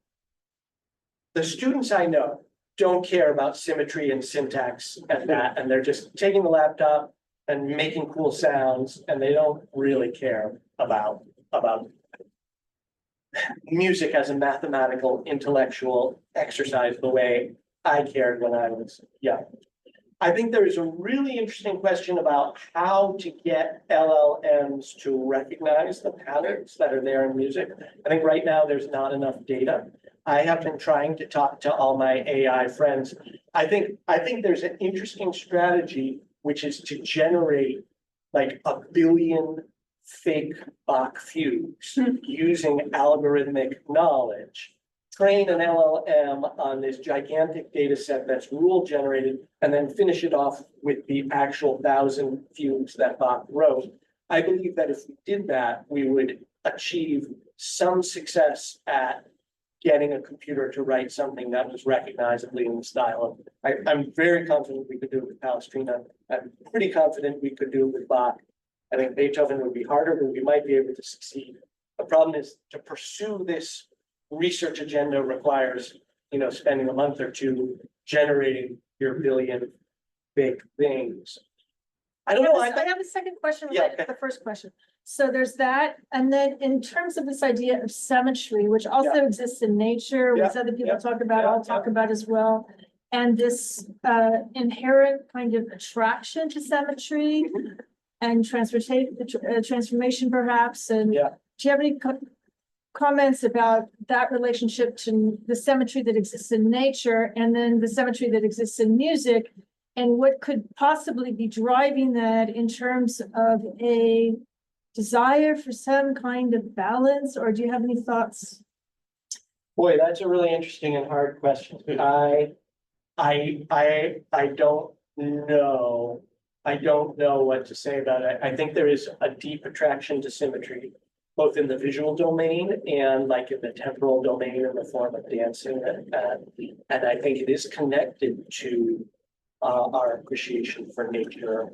the students I know don't care about symmetry and syntax and that, and they're just taking the laptop and making cool sounds, and they don't really care about music as a mathematical, intellectual exercise the way I cared when I was young. I think there is a really interesting question about how to get LLMs to recognize the patterns that are there in music. I think right now there's not enough data. I have been trying to talk to all my AI friends. I think there's an interesting strategy, which is to generate like 1 billion fake Bach fugues using algorithmic knowledge, train an LLM on this gigantic data set that's rule generated, and then finish it off with the actual 1,000 fugues that Bach wrote. I believe that if we did that, we would achieve some success at getting a computer to write something that was recognizably in the style of, I'm very confident we could do it with Palestrina. I'm pretty confident we could do it with Bach. I think Beethoven would be harder, but we might be able to succeed. The problem is to pursue this research agenda requires, spending a month or two generating your 1 billion big things. I don't know. I have a second question Yeah, related to the first question. So there's that, and then in terms of this idea of symmetry, which also exists in nature, which Yeah, other people yeah, talk about, yeah, I'll talk about as well. And this inherent kind of attraction to symmetry and transformation perhaps, and Yeah. do you have any comments about that relationship to the symmetry that exists in nature and then the symmetry that exists in music? And what could possibly be driving that in terms of a desire for some kind of balance, or do you have any thoughts? Boy, that's a really interesting and hard question. I don't know. I don't know what to say about it. I think there is a deep attraction to symmetry, both in the visual domain and like in the temporal domain in the form of dancing. And I think it is connected to our appreciation for nature.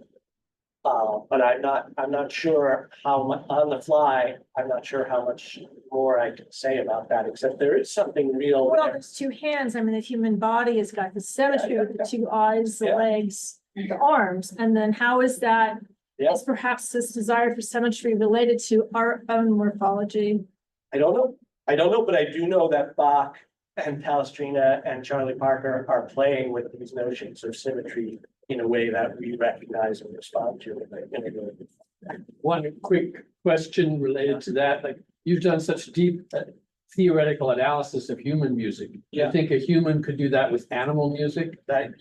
But I'm not sure how much on the fly, I'm not sure how much more I can say about that, except there is something real Well, there. there's two hands. I mean, the human body has got the symmetry Yeah, with the two eyes, the Yeah. legs, the arms. And then how is that? Yeah. Is perhaps this desire for symmetry related to our own morphology? I don't know, but I do know that Bach and Palestrina and Charlie Parker are playing with these notions of symmetry in a way that we recognize and respond to. One quick question related to that, like you've done such deep theoretical analysis of human music. Do you Yeah. think a human could do that with animal music? I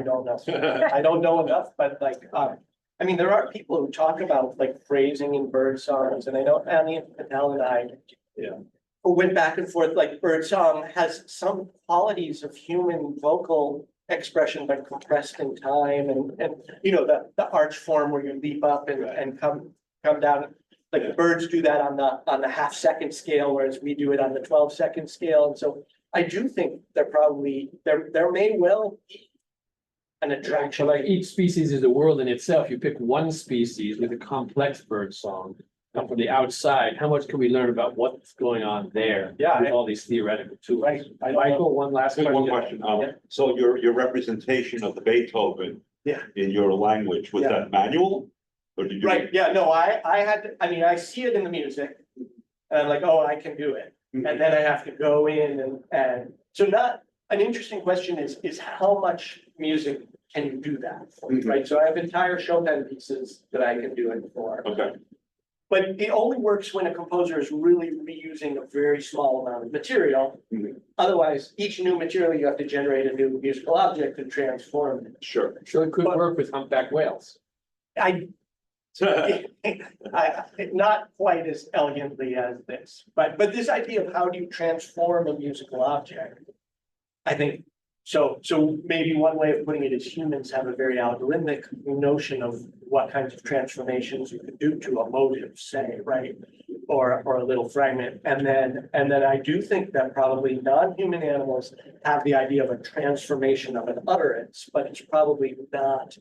don't know. I don't know enough, but I mean, there are people who talk about like phrasing in bird songs, and I know Annie Patel and I. Yeah. Who went back and forth, like bird song has some qualities of human vocal expression, but compressed in time, and the arch form where you leap up and come down. Like birds do that on the half-second scale, whereas we do it on the 12-second scale. And so I do think there may well be an So attraction. like each species is a world in itself. You pick one species with a complex bird song. And from the outside, how much can we learn about what's going on there? Yeah, With all these theoretical tools. Right. Michael, one last Just question. one question. Yeah. So your representation of the Beethoven. Yeah. In your language, was Yeah. that manual? Or did you? Right, yeah, no, I see it in the music, and I'm like, oh, I can do it. And then I have to go in and so an interesting question is how much music can you do that for, Mhm. right? So I have entire Chopin pieces that I can do it for. Okay, But it only works when a composer is really reusing a very small amount of material. Mhm. Otherwise, each new material, you have to generate a new musical object and transform it. sure. So it could work with humpback whales. I not quite as elegantly as this, but this idea of how do you transform a musical object, I think So maybe one way of putting it is humans have a very algorithmic notion of what kinds of transformations you could do to a motive, say, right? Or a little fragment. And then I do think that probably non-human animals have the idea of a transformation of an utterance, but it's probably not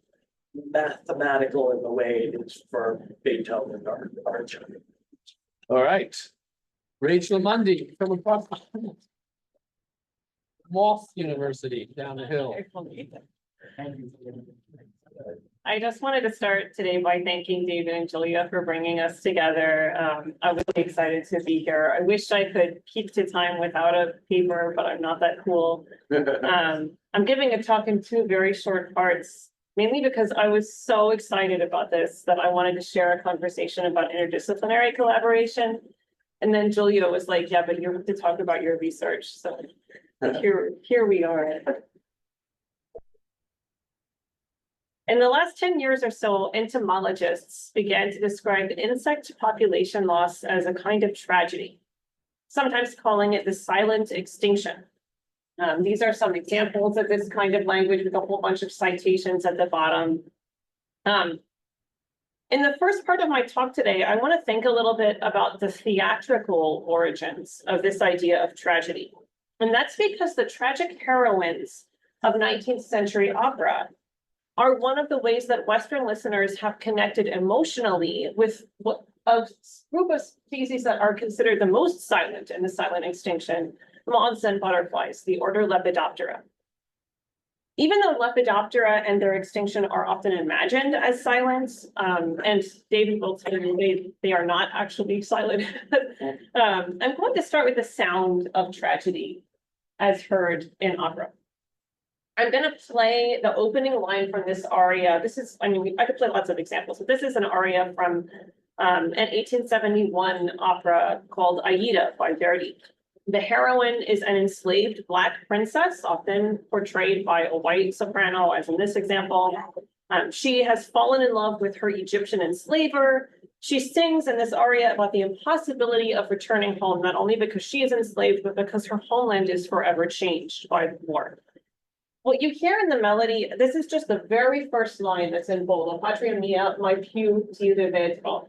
mathematical in the way it is for Beethoven or children. All right. Rachel Mundy from across Moths University down the hill. I just wanted to start today by thanking David and Julia for bringing us together. I'm really excited to be here. I wish I could keep to time without a paper, but I'm not that cool. I'm giving a talk in two very short parts, mainly because I was so excited about this that I wanted to share a conversation about interdisciplinary collaboration. And then Julia was like, yeah, but you have to talk about your research. So here we are. In the last 10 years or so, entomologists began to describe insect population loss as a kind of tragedy, sometimes calling it the silent extinction. These are some examples of this kind of language with a whole bunch of citations at the bottom. In the first part of my talk today, I want to think a little bit about the theatrical origins of this idea of tragedy. And that's because the tragic heroines of 19th century opera are one of the ways that Western listeners have connected emotionally with a group of species that are considered the most silent in the silent extinction, moths and butterflies, the order Lepidoptera. Even though Lepidoptera and their extinction are often imagined as silent, and David will tell you they are not actually silent, I'm going to start with the sound of tragedy as heard in opera. I'm going to play the opening line from this aria. This is, I mean, I could play lots of examples, but this is an aria from an 1871 opera called Aida by Verdi. The heroine is an enslaved Black princess, often portrayed by a white soprano, as in this example. She has fallen in love with her Egyptian enslaver. She sings in this aria about the impossibility of returning home, not only because she is enslaved, but because her homeland is forever changed by the war. What you hear in the melody, this is just the very first line that's in bold. Patria mia, my più dire vetro.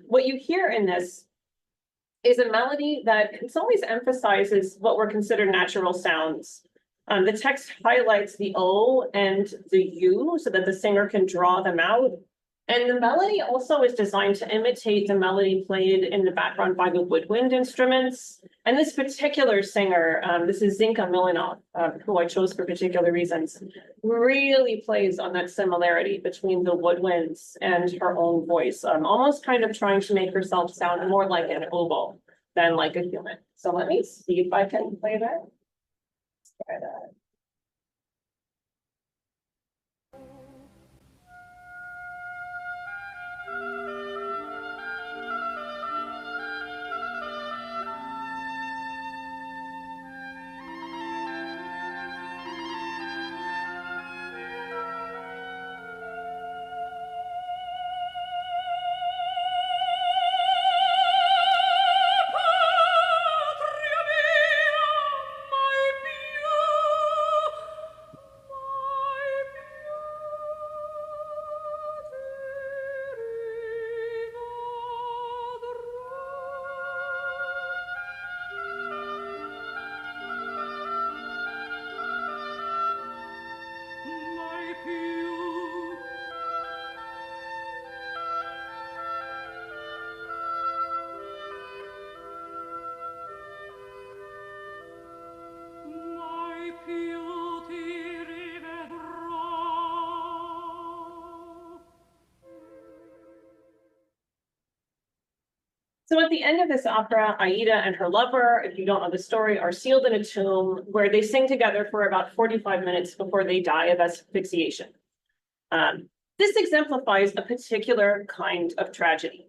What you hear in this is a melody that in some ways emphasizes what were considered natural sounds. The text highlights the O and the U so that the singer can draw them out. And the melody also is designed to imitate the melody played in the background by the woodwind instruments. And this particular singer, this is Zinka Milanov, who I chose for particular reasons, really plays on that similarity between the woodwinds and her own voice, almost kind of trying to make herself sound more like an oboe than like a human. So let me see if I can play that. Let's try that. So at the end of this opera, Aida and her lover, if you don't know the story, are sealed in a tomb where they sing together for about 45 minutes before they die of asphyxiation. This exemplifies a particular kind of tragedy.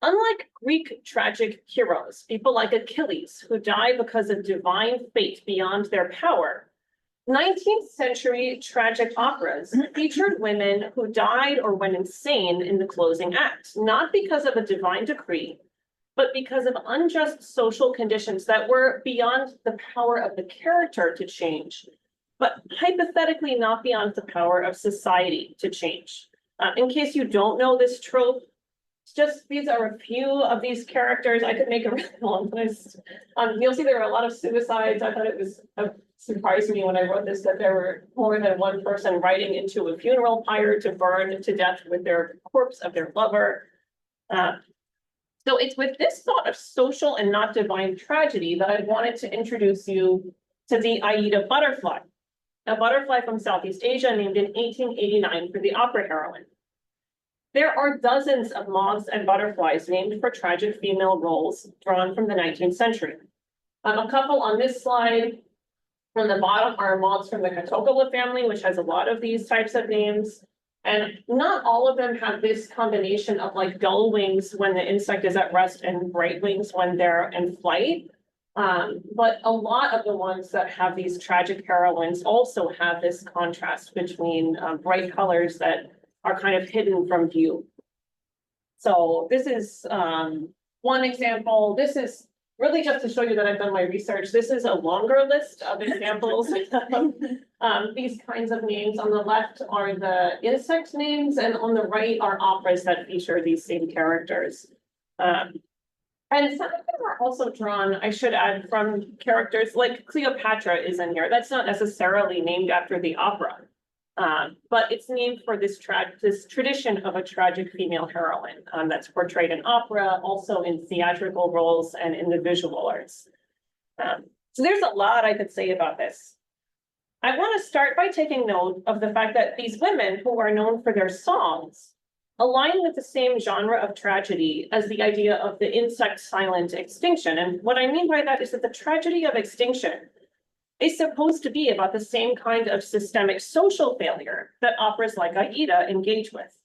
Unlike Greek tragic heroes, people like Achilles, who die because of divine fate beyond their power, 19th century tragic operas featured women who died or went insane in the closing act, not because of a divine decree, but because of unjust social conditions that were beyond the power of the character to change, but hypothetically not beyond the power of society to change. In case you don't know this trope, it's just these are a few of these characters. I could make a really long list. You'll see there were a lot of suicides. I thought it was surprised me when I wrote this that there were more than one person riding into a funeral pyre to burn to death with their corpse of their lover. So it's with this thought of social and not divine tragedy that I wanted to introduce you to the Aida butterfly, a butterfly from Southeast Asia named in 1889 for the opera heroine. There are dozens of moths and butterflies named for tragic female roles drawn from the 19th century. A couple on this slide from the bottom are moths from the Catocala family, which has a lot of these types of names. And not all of them have this combination of like dull wings when the insect is at rest and bright wings when they're in flight. But a lot of the ones that have these tragic heroines also have this contrast between bright colors that are kind of hidden from view. So this is one example. This is really just to show you that I've done my research. This is a longer list of examples. These kinds of names. On the left are the insect names, and on the right are operas that feature these same characters. And some of them are also drawn, I should add, from characters like Cleopatra is in here. That's not necessarily named after the opera. But it's named for this tradition of a tragic female heroine that's portrayed in opera, also in theatrical roles and in the visual arts. So there's a lot I could say about this. I want to start by taking note of the fact that these women who are known for their songs align with the same genre of tragedy as the idea of the insect silent extinction. And what I mean by that is that the tragedy of extinction is supposed to be about the same kind of systemic social failure that operas like Aida engage with.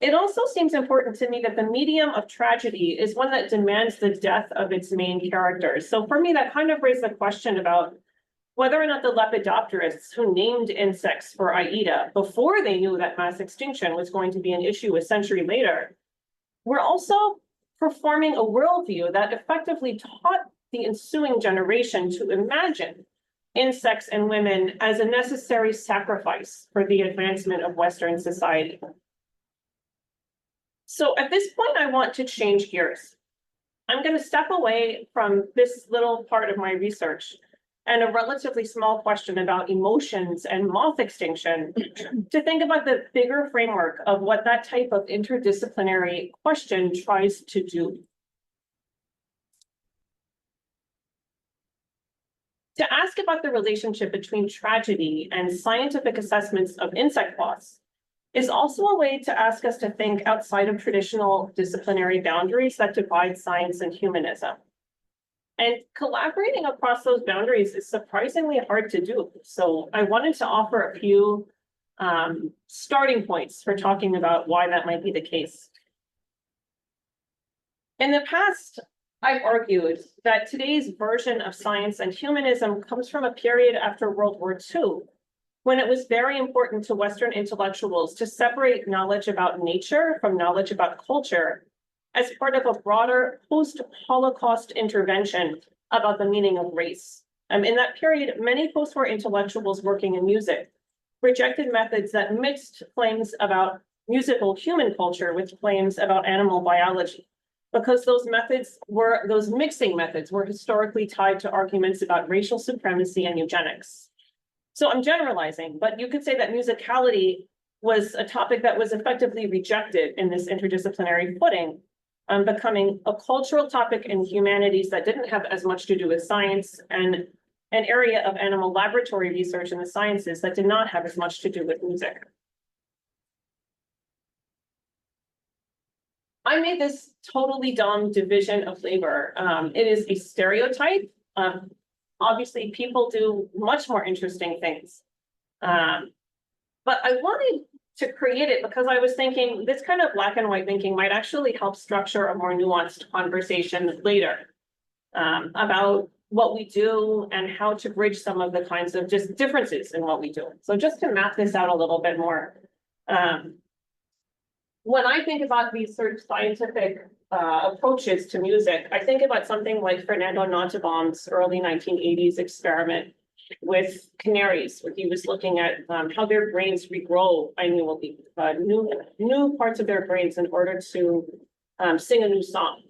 It also seems important to me that the medium of tragedy is one that demands the death of its main characters. So for me, that kind of raised the question about whether or not the lepidopterists who named insects for Aida before they knew that mass extinction was going to be an issue a century later, were also performing a worldview that effectively taught the ensuing generation to imagine insects and women as a necessary sacrifice for the advancement of Western society. So at this point, I want to change gears. I'm going to step away from this little part of my research and a relatively small question about emotions and moth extinction to think about the bigger framework of what that type of interdisciplinary question tries to do. To ask about the relationship between tragedy and scientific assessments of insect loss is also a way to ask us to think outside of traditional disciplinary boundaries that divide science and humanism. And collaborating across those boundaries is surprisingly hard to do. So I wanted to offer a few starting points for talking about why that might be the case. In the past, I've argued that today's version of science and humanism comes from a period after World War II, when it was very important to Western intellectuals to separate knowledge about nature from knowledge about culture as part of a broader post-Holocaust intervention about the meaning of race. In that period, many post-war intellectuals working in music rejected methods that mixed claims about musical human culture with claims about animal biology, because those mixing methods were historically tied to arguments about racial supremacy and eugenics. So I'm generalizing, but you could say that musicality was a topic that was effectively rejected in this interdisciplinary footing, becoming a cultural topic in humanities that didn't have as much to do with science, and an area of animal laboratory research in the sciences that did not have as much to do with music. I made this totally dumb division of labor. It is a stereotype. Obviously, people do much more interesting things. But I wanted to create it because I was thinking this kind of black and white thinking might actually help structure a more nuanced conversation later about what we do and how to bridge some of the kinds of just differences in what we do. So just to map this out a little bit more. When I think about these sort of scientific approaches to music, I think about something like Fernando Nottebohm's early 1980s experiment with canaries, where he was looking at how their brains regrow annually, new parts of their brains in order to sing a new song.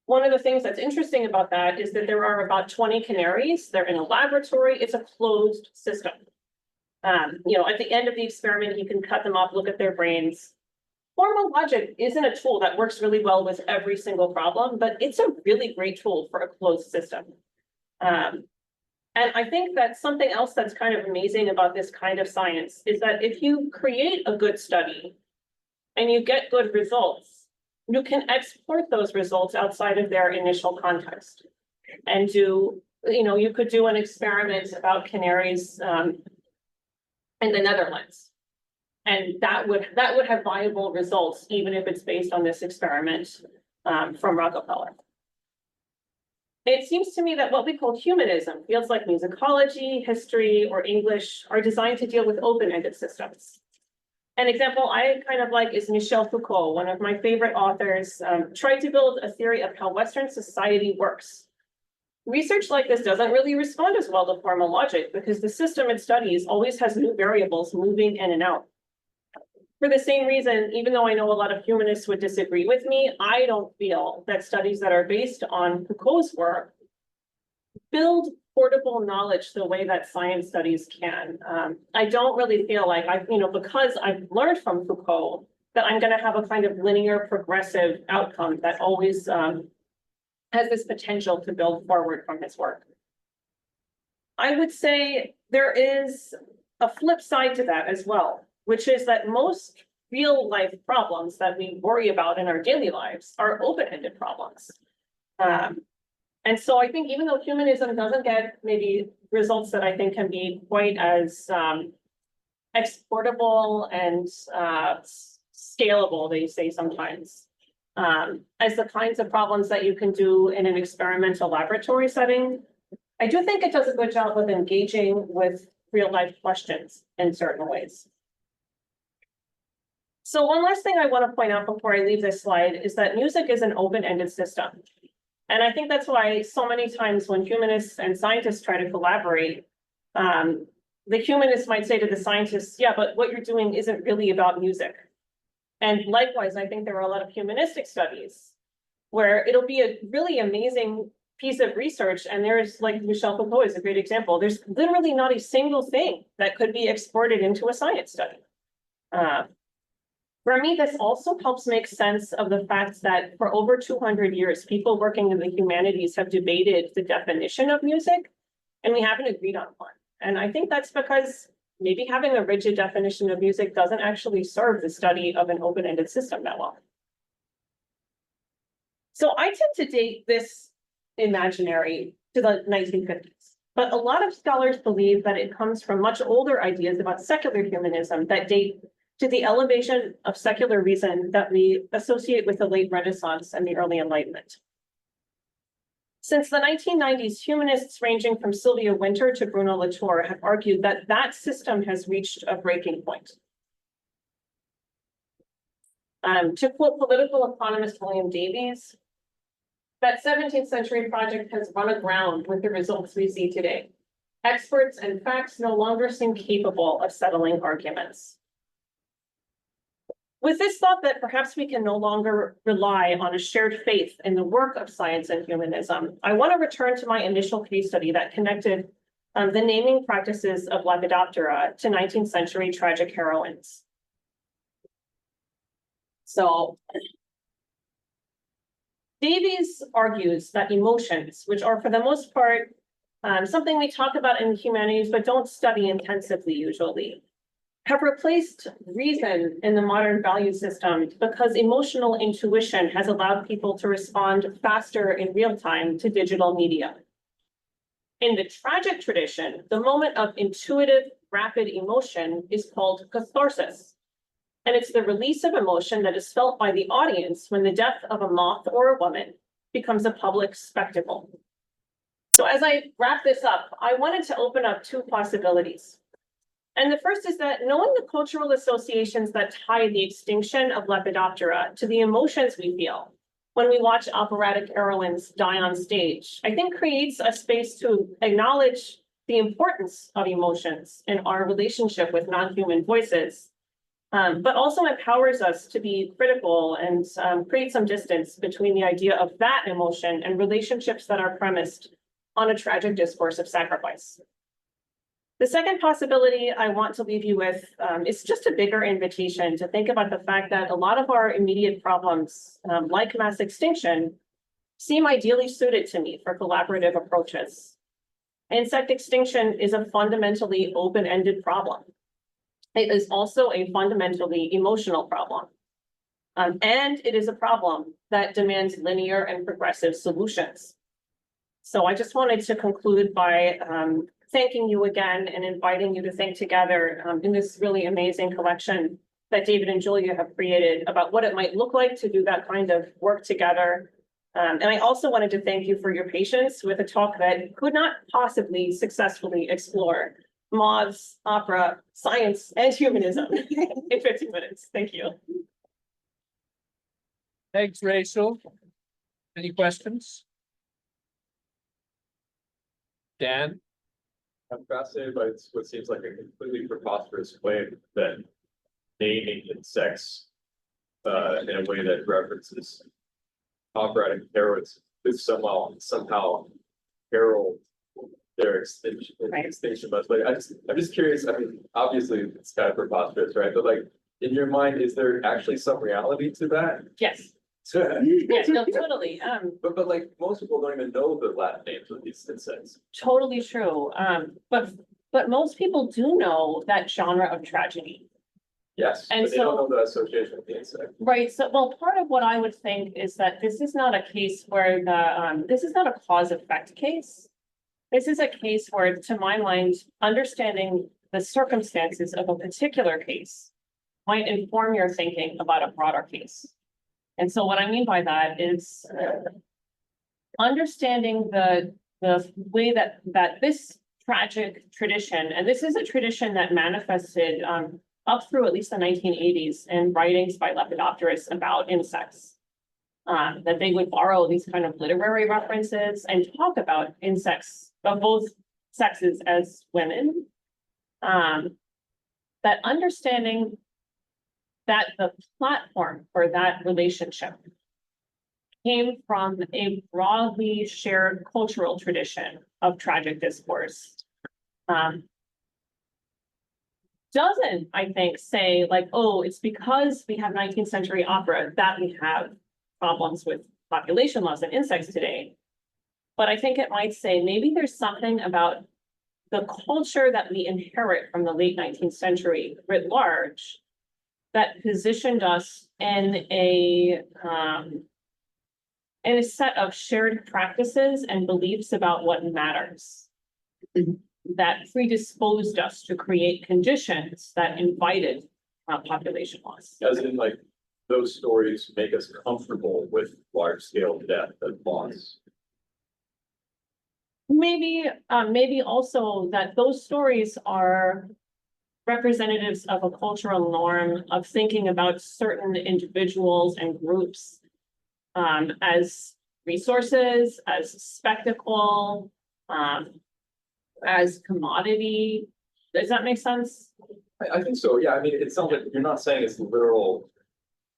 One of the things that's interesting about that is that there are about 20 canaries. They're in a laboratory. It's a closed system. At the end of the experiment, you can cut them off, look at their brains. Formal logic isn't a tool that works really well with every single problem, but it's a really great tool for a closed system. And I think that something else that's kind of amazing about this kind of science is that if you create a good study and you get good results, you can export those results outside of their initial context. And you could do an experiment about canaries in the Netherlands. And that would have viable results, even if it's based on this experiment from Rockefeller. It seems to me that what we call humanism, fields like musicology, history, or English, are designed to deal with open-ended systems. An example I kind of like is Michel Foucault, one of my favorite authors, tried to build a theory of how Western society works. Research like this doesn't really respond as well to formal logic because the system it studies always has new variables moving in and out. For the same reason, even though I know a lot of humanists would disagree with me, I don't feel that studies that are based on Foucault's work build portable knowledge the way that science studies can. I don't really feel like because I've learned from Foucault that I'm going to have a kind of linear progressive outcome that always has this potential to build forward from his work. I would say there is a flip side to that as well, which is that most real life problems that we worry about in our daily lives are open-ended problems. And so I think even though humanism doesn't get maybe results that I think can be quite as exportable and scalable, they say sometimes, as the kinds of problems that you can do in an experimental laboratory setting, I do think it does a good job of engaging with real life questions in certain ways. So one last thing I want to point out before I leave this slide is that music is an open-ended system. And I think that's why so many times when humanists and scientists try to collaborate, the humanists might say to the scientists, yeah, but what you're doing isn't really about music. And likewise, I think there are a lot of humanistic studies where it'll be a really amazing piece of research. And there's, like Michel Foucault is a great example. There's literally not a single thing that could be exported into a science study. For me, this also helps make sense of the fact that for over 200 years, people working in the humanities have debated the definition of music, and we haven't agreed on one. And I think that's because maybe having a rigid definition of music doesn't actually serve the study of an open-ended system that well. So I tend to date this imaginary to the 1950s, but a lot of scholars believe that it comes from much older ideas about secular humanism that date to the elevation of secular reason that we associate with the late Renaissance and the early Enlightenment. Since the 1990s, humanists ranging from Sylvia Wynter to Bruno Latour have argued that that system has reached a breaking point. To quote political economist William Davies, that 17th century project has run aground with the results we see today. Experts and facts no longer seem capable of settling arguments. With this thought that perhaps we can no longer rely on a shared faith in the work of science and humanism, I want to return to my initial case study that connected the naming practices of Lepidoptera to 19th century tragic heroines. So Davies argues that emotions, which are for the most part something we talk about in the humanities but don't study intensively usually, have replaced reason in the modern value system because emotional intuition has allowed people to respond faster in real time to digital media. In the tragic tradition, the moment of intuitive, rapid emotion is called catharsis. And it's the release of emotion that is felt by the audience when the death of a moth or a woman becomes a public spectacle. So as I wrap this up, I wanted to open up two possibilities. And the first is that knowing the cultural associations that tie the extinction of Lepidoptera to the emotions we feel when we watch operatic heroines die on stage, I think creates a space to acknowledge the importance of emotions in our relationship with non-human voices, but also empowers us to be critical and create some distance between the idea of that emotion and relationships that are premised on a tragic discourse of sacrifice. The second possibility I want to leave you with is just a bigger invitation to think about the fact that a lot of our immediate problems, like mass extinction, seem ideally suited to me for collaborative approaches. Insect extinction is a fundamentally open-ended problem. It is also a fundamentally emotional problem. And it is a problem that demands linear and progressive solutions. So I just wanted to conclude by thanking you again and inviting you to think together in this really amazing collection that David and Julia have created about what it might look like to do that kind of work together. And I also wanted to thank you for your patience with a talk that could not possibly successfully explore moths, opera, science, and humanism in 15 minutes. Thank you. Thanks, Rachel. Any questions? Dan? I'm fascinated by what seems like a completely preposterous way that naming insects in a way that references operatic heroines is somehow herald their extinction. Right. Extinction, but like I'm just curious. I mean, obviously it's kind of preposterous, right? But like in your mind, is there actually some reality to that? Yes. Yes, no, totally. But like most people don't even know the Latin names of these insects. Totally true. But most people do know that genre of tragedy. Yes, And but they don't so- know the association with the insect. Right, so, well, part of what I would think is that this is not a case where this is not a cause effect case. This is a case where, to my mind, understanding the circumstances of a particular case might inform your thinking about a broader case. And so what I mean by that is understanding the way that this tragic tradition, and this is a tradition that manifested up through at least the 1980s in writings by lepidopterists about insects, that they would borrow these kind of literary references and talk about insects of both sexes as women. That understanding that the platform for that relationship came from a broadly shared cultural tradition of tragic discourse. Doesn't, I think, say like, oh, it's because we have 19th century opera that we have problems with population loss and insects today. But I think it might say maybe there's something about the culture that we inherit from the late 19th century writ large that positioned us in a set of shared practices and beliefs about what matters that predisposed us to create conditions that invited population loss. As in like those stories make us comfortable with large scale death and loss. Maybe also that those stories are representatives of a cultural norm of thinking about certain individuals and groups as resources, as spectacle, as commodity. Does that make sense? I think so, yeah. I mean, it sounds like you're not saying it's the literal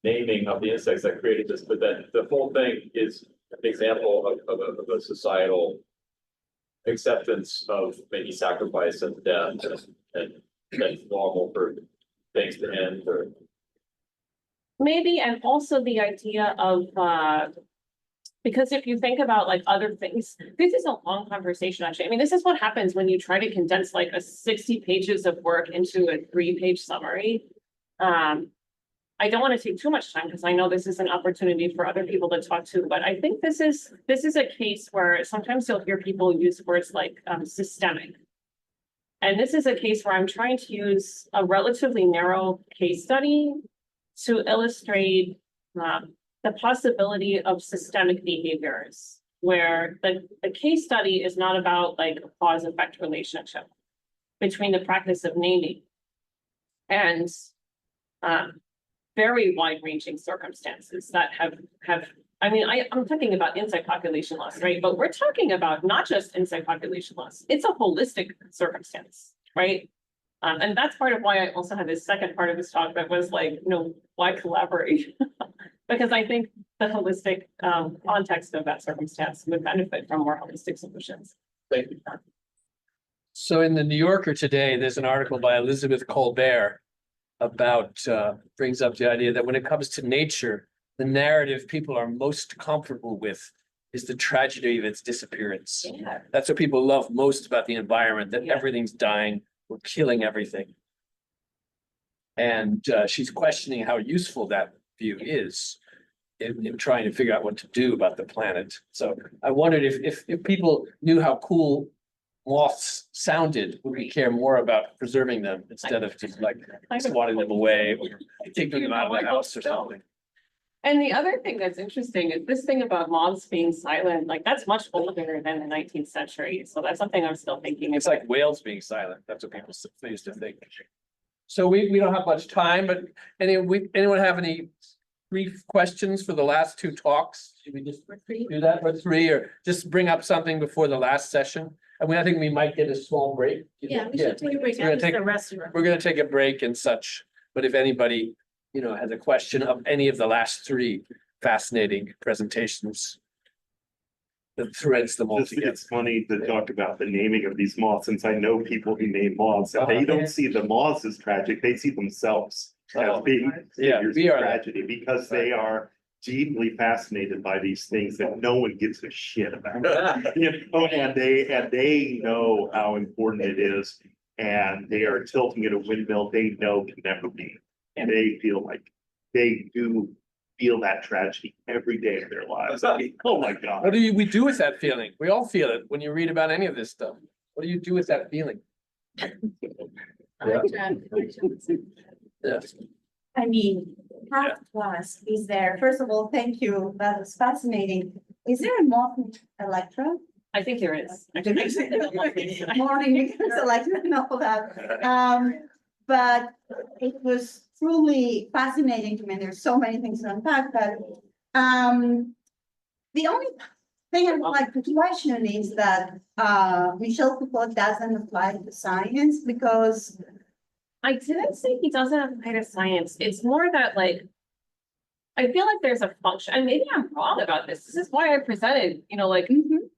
naming of the insects that created this, but that the whole thing is an example of a societal acceptance of maybe sacrifice and death and that's normal for things to end or. Maybe, and also the idea of, because if you think about like other things, this is a long conversation, actually. I mean, this is what happens when you try to condense like a 60 pages of work into a 3-page summary. I don't want to take too much time because I know this is an opportunity for other people to talk to, but I think this is a case where sometimes you'll hear people use words like systemic. And this is a case where I'm trying to use a relatively narrow case study to illustrate the possibility of systemic behaviors, where the case study is not about like a cause-effect relationship between the practice of naming And very wide-ranging circumstances that have, I mean, I'm talking about insect population loss, right? But we're talking about not just insect population loss, it's a holistic circumstance, right? And that's part of why I also had this second part of this talk that was like, you know, why collaborate? Because I think the holistic context of that circumstance would benefit from more holistic solutions. Thank you. So in the New Yorker today, there's an article by Elizabeth Colbert about, brings up the idea that when it comes to nature, the narrative people are most comfortable with is the tragedy of its disappearance. Yeah. That's what people love most about the environment, that Yeah. everything's dying, we're killing everything. And she's questioning how useful that view is in trying to figure out what to do about the planet. So I wondered if people knew how cool moths sounded, would we care more about preserving them instead of just like swatting them away or taking them out of the house or something? And the other thing that's interesting is this thing about moths being silent, like that's much older than the 19th century. So that's something I'm still thinking. It's like whales being silent. That's what people used to think. So we don't have much time, but anyone have any brief questions for the last two talks? Should we just do that for three or just bring up something before the last session? I mean, I think we might get a small break. Yeah, we should take a break. We're gonna At least take- the restaurant. We're gonna take a break and such, but if anybody, you know, has a question of any of the last three fascinating presentations, that threads them all Just think together. it's funny to talk about the naming of these moths, since I know people who name moths, and they don't see the moths as tragic, they see themselves as being Yeah, figures we of are that. tragedy, because they are deeply fascinated by these things that no one gives a shit about. You know, and they know how important it is, and they are tilting at a windmill they know can never be. And they feel like they do feel that tragedy every day of their lives. I mean, oh my God. What do we do with that feeling? We all feel it when you read about any of this stuff. What do you do with that feeling? Yes. I mean, half class is there. First of all, thank you. That was fascinating. Is there a moth Electra? I think there is. Morning because Electra and all that. But it was truly fascinating to me. There's so many things to unpack, but the only thing I would like to question is that Michel Foucault doesn't apply to science, because I didn't say he doesn't apply to science. It's more that like, I feel like there's a function, and maybe I'm wrong about this. This is why I presented, you know, like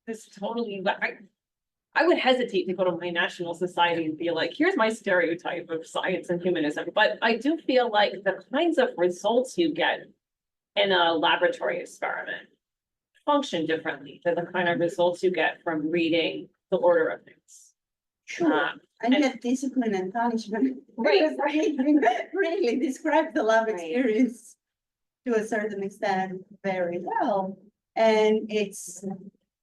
this totally, I would hesitate to go to my national society and be like, here's my stereotype of science and humanism. But I do feel like the kinds of results you get in a laboratory experiment function differently than the kind of results you get from reading the order of things. and yet discipline and punishment. Right. Really describe the lab Right. experience to a certain extent very well. And it's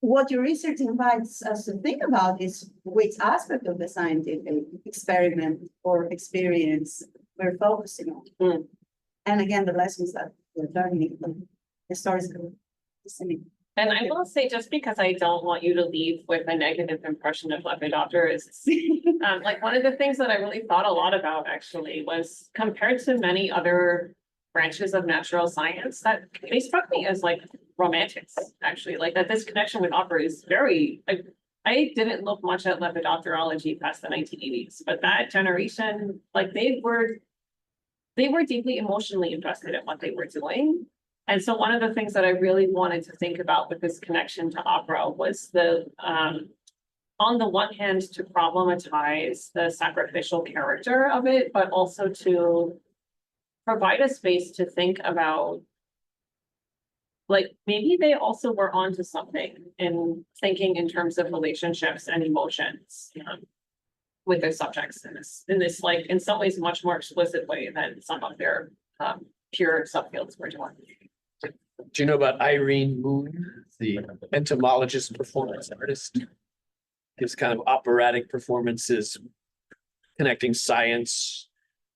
what your research invites us to think about is which aspect of the scientific experiment or experience we're focusing on. Mm. And again, the lessons that we're learning from historical listening. And I will say, just because I don't want you to leave with a negative impression of Lepidopterist, like one of the things that I really thought a lot about actually was compared to many other branches of natural science, that they struck me as like romantics, actually, like that this connection with opera is very, like, I didn't look much at lepidopterology past the 1980s, but that generation, like they were deeply emotionally invested in what they were doing. And so one of the things that I really wanted to think about with this connection to opera was the, on the one hand, to problematize the sacrificial character of it, but also to provide a space to think about, like, maybe they also were onto something in thinking in terms of relationships and emotions with their subjects in this, like, in some ways, much more explicit way than some of their pure subfields were doing. Do you know about Irene Moon, the entomologist performance artist? Gives kind of operatic performances, connecting science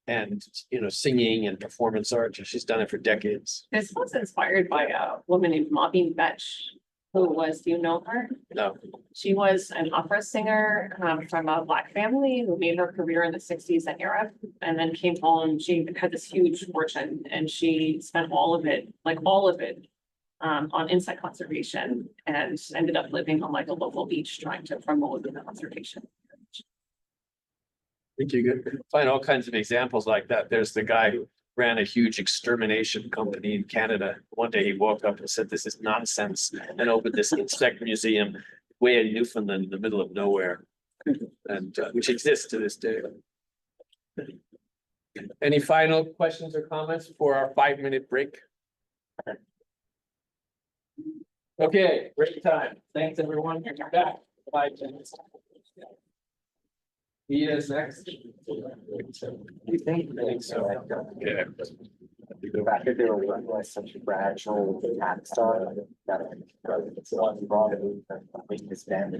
and, you know, singing and performance art. She's done it for decades. This was inspired by a woman named Maureen Betch, who was, do you know her? No. She was an opera singer from a Black family who made her career in the sixties in Europe and then came home. She had this huge fortune and she spent all of it, on insect conservation and ended up living on like a local beach trying to promote the conservation. I think you could find all kinds of examples like that. There's the guy who ran a huge extermination company in Canada. One day he woke up and said, "This is nonsense," and opened this insect museum way in Newfoundland, in the middle of nowhere, and which exists to this day. Any final questions or comments for our 5-minute break? Okay, great time. Thanks, everyone. Back 5 minutes. He is next. You think so? Yeah. The fact that they were working with such a fragile tax stuff, that it's one wrong, making this band.